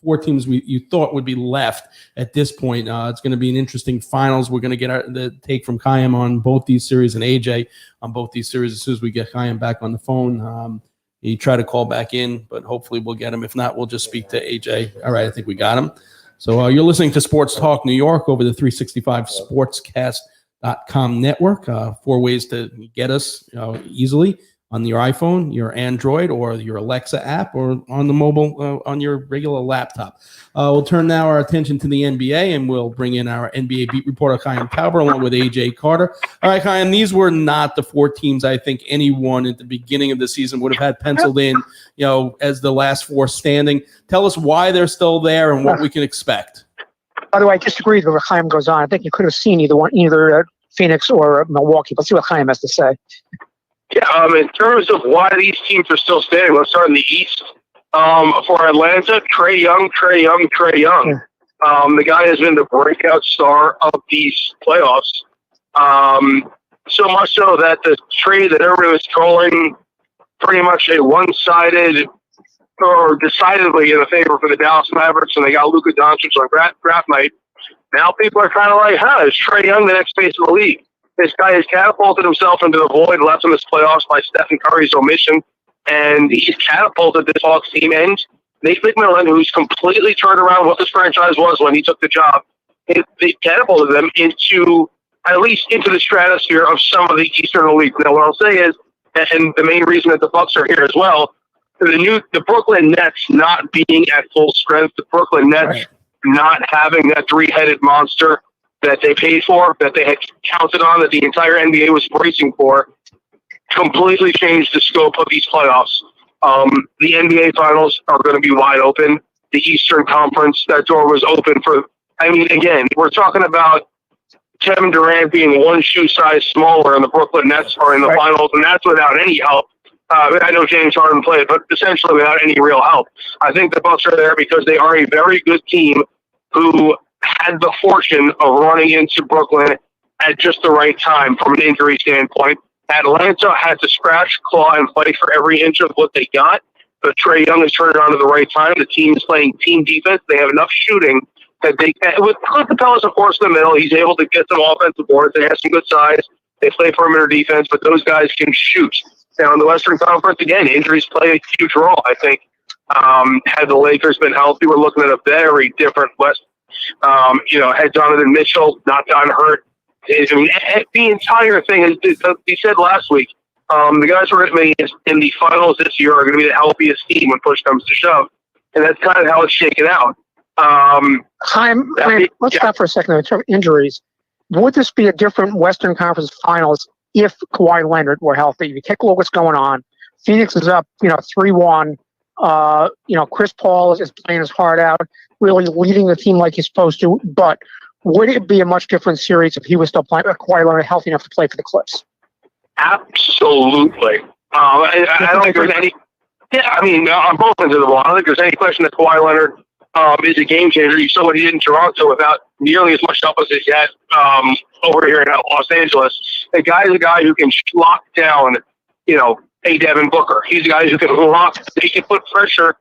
four teams you thought would be left at this point. It's going to be an interesting finals. We're going to get the take from CHAYIM on both these series and AJ on both these series as soon as we get CHAYIM back on the phone. He tried to call back in, but hopefully we'll get him. If not, we'll just speak to AJ. All right, I think we got him. So you're listening to Sports Talk New York over the 365 Sportscast.com network. 4 ways to get us easily on your iPhone, your Android, or your Alexa app, or on the mobile, on your regular laptop. We'll turn now our attention to the NBA, and we'll bring in our NBA beat reporter, TAUBER, along with AJ Carter. All right, CHAYIM, these were not the 4 teams I think anyone at the beginning of the season would have had penciled in, as the last 4 standing. Tell us why they're still there and what we can expect. By the way, I disagree with what CHAYIM goes on. I think you could have seen either Phoenix or Milwaukee. Let's see what CHAYIM has to say. Yeah, in terms of why these teams are still standing, let's start in the East. For Atlanta, Trae Young. The guy has been the breakout star of these playoffs. So much so that the trade that everybody was trolling, pretty much a one-sided or decidedly in the favor for the Dallas Mavericks, and they got Luka Doncic on draft night. Now people are kind of like, is Trae Young the next face of the league? This guy has catapulted himself into the void left in this playoffs by Stephen Curry's omission, and he's catapulted this Hawks team. And Nate McMillan, who's completely turned around what this franchise was when he took the job, they catapulted them into the stratosphere of some of the Eastern Elite. Now, what I'll say is, and the main reason that the Bucks are here as well, the Brooklyn Nets not being at full strength, the Brooklyn Nets not having that 3-headed monster that they paid for, that they had counted on, that the entire NBA was bracing for, completely changed the scope of these playoffs. The NBA Finals are going to be wide open. The Eastern Conference, that door was open for, again, we're talking about Kevin Durant being 1 shoe size smaller, and the Brooklyn Nets are in the finals, and that's without any help. I know James Harden played, but essentially without any real help. I think the Bucks are there because they are a very good team who had the fortune of running into Brooklyn at just the right time from an injury standpoint. Atlanta had to scratch, claw, and fight for every inch of what they got, but Trae Young has turned it on at the right time. The team is playing team defense. They have enough shooting that with Clint Capela's, of course, in the middle, he's able to get some offensive boards. They have some good size. They play perimeter defense, but those guys can shoot. Now, in the Western Conference, again, injuries play a huge role, I think. Had the Lakers been healthy, we're looking at a very different West. Had Donovan Mitchell not gotten hurt, the entire thing, as he said last week, the guys who are going to be in the finals this year are going to be the healthiest team when push comes to shove, and that's kind of how it's shaken out. Let's stop for a second. In terms of injuries, would this be a different Western Conference Finals if Kawhi Leonard were healthy? You take a look what's going on. Phoenix is up, 3-1. Chris Paul is playing his heart out, really leading the team like he's supposed to. But would it be a much different series if he was still playing, Kawhi Leonard healthy enough to play for the Clips? Absolutely. I don't think there's any. Yeah, on both ends of the ball, I don't think there's any question that Kawhi Leonard is a game changer. You saw what he did in Toronto without nearly as much help as he had over here in Los Angeles. The guy is a guy who can lock down, a Devin Booker. He's a guy who he can put pressure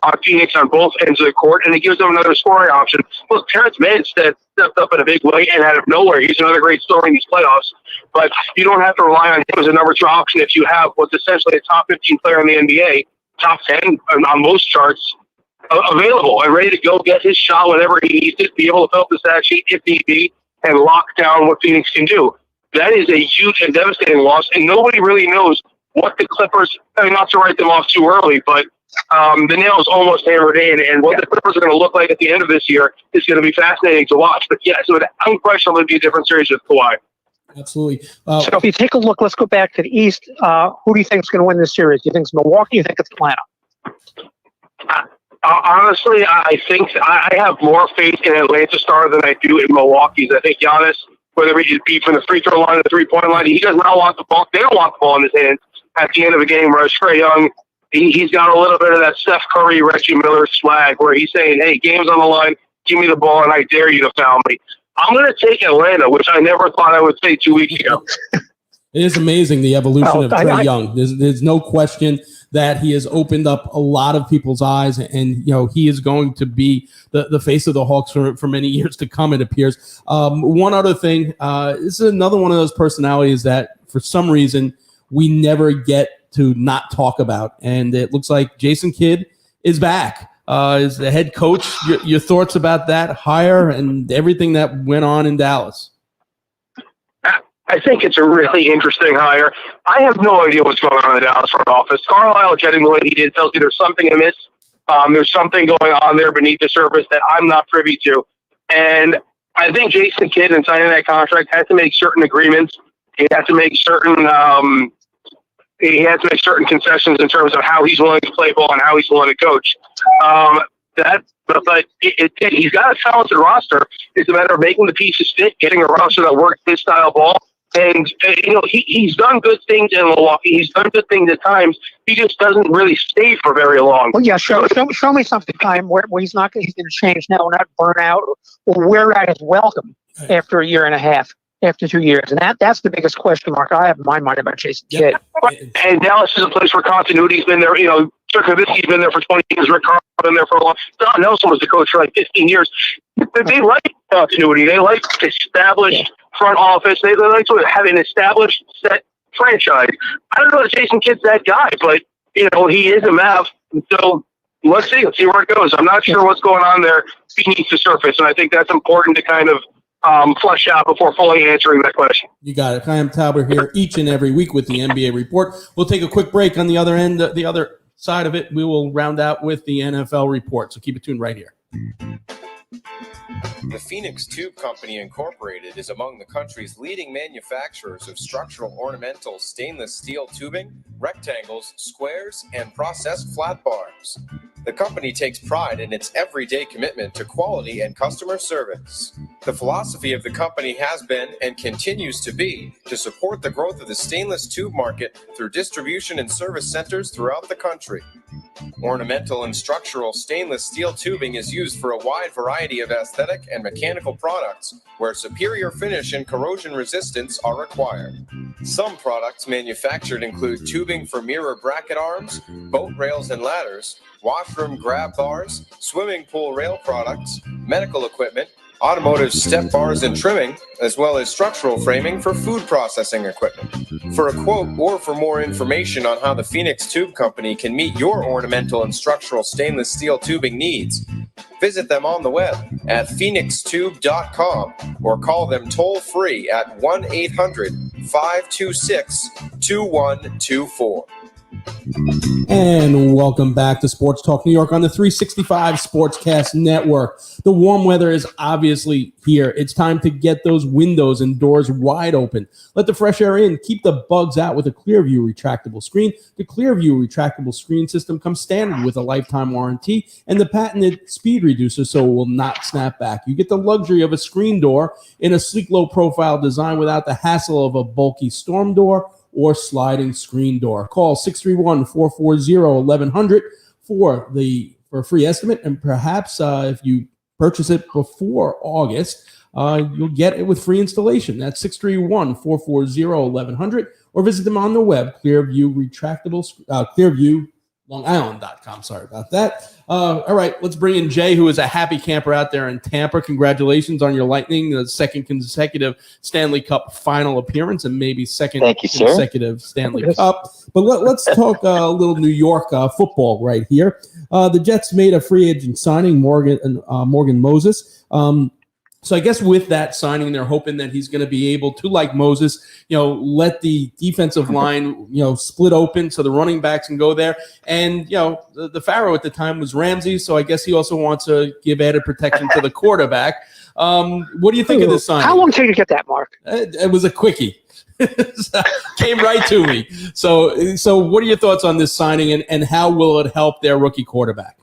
on Phoenix on both ends of the court, and it gives them another scoring option. Look, Terrence Mann stepped up in a big way, and out of nowhere, he's another great story in these playoffs. But you don't have to rely on him as a number 2 option if you have what's essentially a top 15 player in the NBA, top 10 on most charts, available and ready to go get his shot whenever he needs it, be able to fill up the stat sheet if need be, and lock down what Phoenix can do. that is a huge and devastating loss, and nobody really knows what the Clippers, I mean, not to write them off too early, but the nail's almost hammered in, and what the Clippers are going to look like at the end of this year is going to be fascinating to watch. But yes, it would unquestionably be a different series with Kawhi. Absolutely. So if you take a look, let's go back to the East. Who do you think is going to win this series? Do you think it's Milwaukee? Do you think it's Atlanta? Honestly, I think I have more faith in Atlanta Star than I do in Milwaukee's. I think Giannis, whether he be from the free throw line or the 3-point line, he does not want the ball. They don't want the ball in his hands at the end of a game. Whereas Trae Young, he's got a little bit of that Steph Curry, Reggie Miller swag where he's saying, hey, game's on the line, give me the ball, and I dare you to foul me. I'm going to take Atlanta, which I never thought I would say 2 weeks ago. It is amazing, the evolution of Trae Young. There's no question that he has opened up a lot of people's eyes, and he is going to be the face of the Hawks for many years to come, it appears. One other thing, this is another one of those personalities that for some reason we never get to not talk about, and it looks like Jason Kidd is back. Is the head coach. Your thoughts about that hire and everything that went on in Dallas? I think it's a really interesting hire. I have no idea what's going on in the Dallas front office. Carlisle getting the way he did tells you there's something amiss. There's something going on there beneath the surface that I'm not privy to. And I think Jason Kidd, in signing that contract, had to make certain agreements. He had to make certain concessions in terms of how he's willing to play ball and how he's willing to coach. But he's got a talented roster. It's a matter of making the pieces fit, getting a roster that works his style ball. And, he's done good things in Milwaukee. He's done good things at times. He just doesn't really stay for very long. Well, yeah, show me something time where he's going to change now, not burn out, or where at his welcome after a year and a half, after 2 years. And that's the biggest question mark I have in my mind about Jason Kidd. And Dallas is a place where continuity's been there. Chuck Nowitzki's been there for 20 years. Rick Carl's been there for a long time. Don Nelson was the coach for like 15 years. They like continuity. They like established front office. They like to have an established set franchise. I don't know if Jason Kidd's that guy, but, he is a Mav. And so let's see where it goes. I'm not sure what's going on there beneath the surface, and I think that's important to kind of flush out before fully answering that question. You got it. I am Tauber here each and every week with the NBA Report. We'll take a quick break. On the other end, the other side of it, we will round out with the NFL Report. So keep it tuned right here. The Phoenix Tube Company Incorporated is among the country's leading manufacturers of structural ornamental stainless steel tubing, rectangles, squares, and processed flat bars. The company takes pride in its everyday commitment to quality and customer service. The philosophy of the company has been and continues to be to support the growth of the stainless tube market through distribution and service centers throughout the country. Ornamental and structural stainless steel tubing is used for a wide variety of aesthetic and mechanical products where superior finish and corrosion resistance are required. Some products manufactured include tubing for mirror bracket arms, boat rails and ladders, washroom grab bars, swimming pool rail products, medical equipment, automotive step bars and trimming, as well as structural framing for food processing equipment. For a quote or for more information on how the Phoenix Tube Company can meet your ornamental and structural stainless steel tubing needs, visit them on the web at phoenixtube.com or call them toll-free at 1-800-526-2124. And welcome back to Sports Talk New York on the 365 Sportscast Network. The warm weather is obviously here. It's time to get those windows and doors wide open. Let the fresh air in. Keep the bugs out with a Clearview retractable screen. The Clearview retractable screen system comes standard with a lifetime warranty and the patented speed reducer so it will not snap back. You get the luxury of a screen door in a sleek low-profile design without the hassle of a bulky storm door or sliding screen door. Call 631-440-1100 for a free estimate, and perhaps if you purchase it before August, you'll get it with free installation. That's 631-440-1100, or visit them on the web, ClearviewLongIsland.com. Sorry about that. All right, let's bring in Jay, who is a happy camper out there in Tampa. Congratulations on your Lightning, the second consecutive Stanley Cup final appearance and maybe second consecutive Stanley Cup. But let's talk a little New York football right here. The Jets made a free agent signing, Morgan Moses. So I guess with that signing, they're hoping that he's going to be able to, like Moses, let the defensive line, split open so the running backs can go there. And, the Pharaoh at the time was Ramsey, so I guess he also wants to give added protection to the quarterback. What do you think of this signing? How long did you get that, Mark? It was a quickie. Came right to me. So what are your thoughts on this signing, and how will it help their rookie quarterback?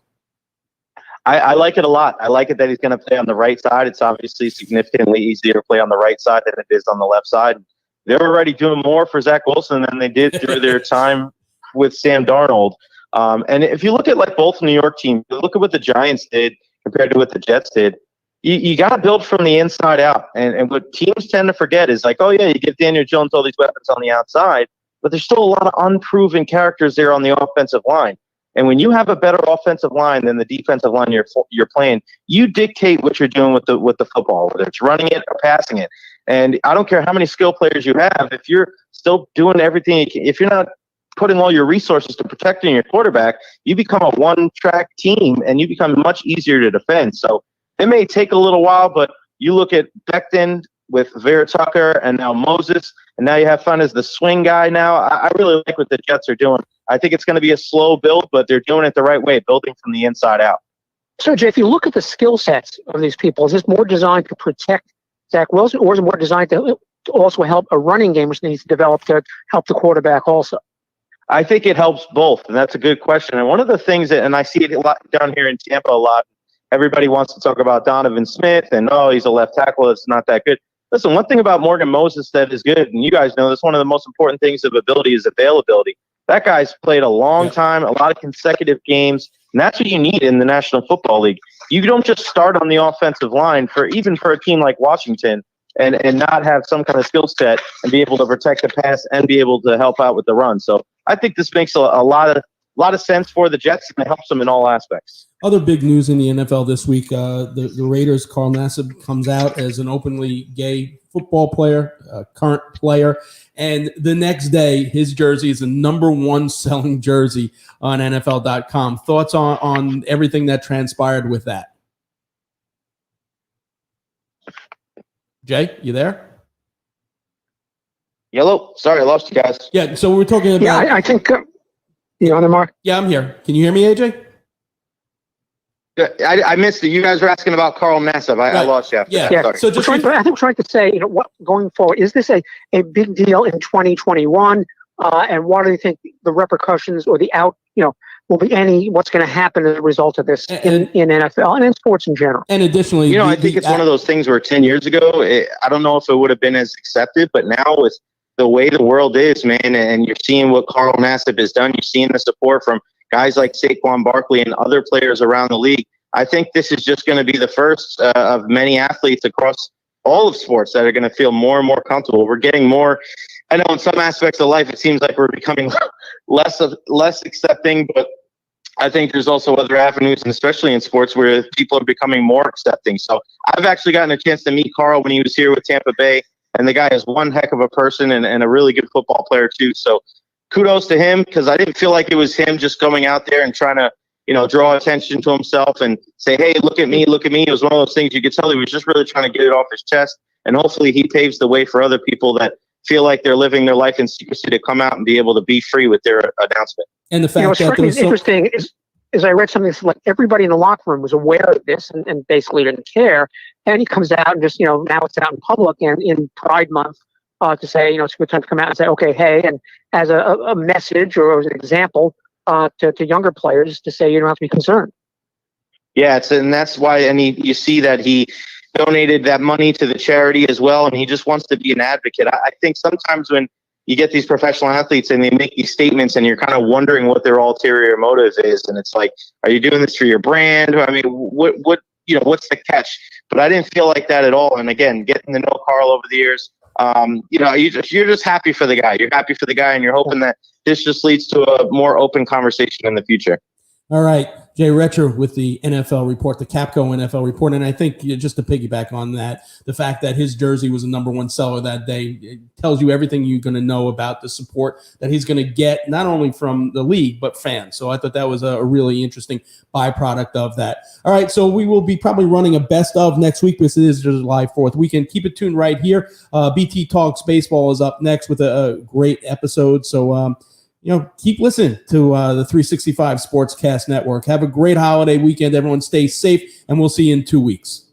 I like it a lot. I like it that he's going to play on the right side. It's obviously significantly easier to play on the right side than it is on the left side. They're already doing more for Zach Wilson than they did through their time with Sam Darnold. And if you look at both New York teams, look at what the Giants did compared to what the Jets did. You got to build from the inside out. And what teams tend to forget is you give Daniel Jones all these weapons on the outside, but there's still a lot of unproven characters there on the offensive line. And when you have a better offensive line than the defensive line you're playing, you dictate what you're doing with the football, whether it's running it or passing it. And I don't care how many skill players you have, if you're still doing everything, if you're not putting all your resources to protecting your quarterback, you become a one-track team and you become much easier to defend. So it may take a little while, but you look at Becton with Vera Tucker and now Moses, and now you have fun as the swing guy now. I really like what the Jets are doing. I think it's going to be a slow build, but they're doing it the right way, building from the inside out. So, Jay, if you look at the skill sets of these people, is this more designed to protect Zach Wilson, or is it more designed to also help a running game which needs to develop to help the quarterback also? I think it helps both, and that's a good question. And one of the things and I see it a lot down here in Tampa a lot, everybody wants to talk about Donovan Smith and, he's a left tackle, it's not that good. Listen, one thing about Morgan Moses that is good, and you guys know this, one of the most important things of ability is availability. That guy's played a long time, a lot of consecutive games, and that's what you need in the National Football League. You don't just start on the offensive line for a team like Washington and not have some kind of skill set and be able to protect the pass and be able to help out with the run. So I think this makes a lot of sense for the Jets, and it helps them in all aspects. Other big news in the NFL this week, the Raiders, Carl Nassib comes out as an openly gay football player, current player, and the next day his jersey is the #1 selling jersey on NFL.com. Thoughts on everything that transpired with that? Jay, you there? Yellow. Sorry, I lost you guys. Yeah, so we're talking about... Yeah, I think... you on there, Mark? Yeah, I'm here. Can you hear me, AJ? I missed it. You guys were asking about Carl Nassib. I lost you after that. Yeah. Sorry. So I think we're trying to say, what going forward, is this a big deal in 2021? And what do you think the repercussions or the will be what's going to happen as a result of this in NFL and in sports in general? And additionally, I think it's one of those things where 10 years ago, I don't know if it would have been as accepted, but now with the way the world is, man, and you're seeing what Carl Nassib has done, you're seeing the support from guys like Saquon Barkley and other players around the league. I think this is just going to be the first of many athletes across all of sports that are going to feel more and more comfortable. We're getting more. I know in some aspects of life, it seems like we're becoming less accepting, but I think there's also other avenues, and especially in sports, where people are becoming more accepting. So I've actually gotten a chance to meet Carl when he was here with Tampa Bay, and the guy is one heck of a person and a really good football player too. So kudos to him, because I didn't feel like it was him just going out there and trying to, draw attention to himself and say, hey, look at me, look at me. It was one of those things you could tell he was just really trying to get it off his chest. And hopefully he paves the way for other people that feel like they're living their life in secrecy to come out and be able to be free with their announcement. And the fact that what's interesting is I read something like everybody in the locker room was aware of this and basically didn't care. And he comes out and just, now it's out in public and in Pride Month to say, it's a good time to come out and say, okay, hey, and as a message or as an example to younger players to say you don't have to be concerned. Yeah, and that's why, and you see that he donated that money to the charity as well, and he just wants to be an advocate. I think sometimes when you get these professional athletes and they make these statements and you're kind of wondering what their ulterior motive is, and it's like, are you doing this for your brand? I mean, what's the catch? But I didn't feel like that at all. And again, getting to know Carl over the years, you're just happy for the guy. You're happy for the guy, and you're hoping that this just leads to a more open conversation in the future. All right. Jay RECHER with the NFL report, the CAPCO NFL report. And I think just to piggyback on that, the fact that his jersey was the number one seller that day, it tells you everything you're going to know about the support that he's going to get, not only from the league, but fans. So I thought that was a really interesting byproduct of that. All right, so we will be probably running a best of next week, because it is July 4th weekend. Keep it tuned right here. BT Talks Baseball is up next with a great episode. So, keep listening to the 365 Sportscast Network. Have a great holiday weekend. Everyone stay safe, and we'll see you in 2 weeks.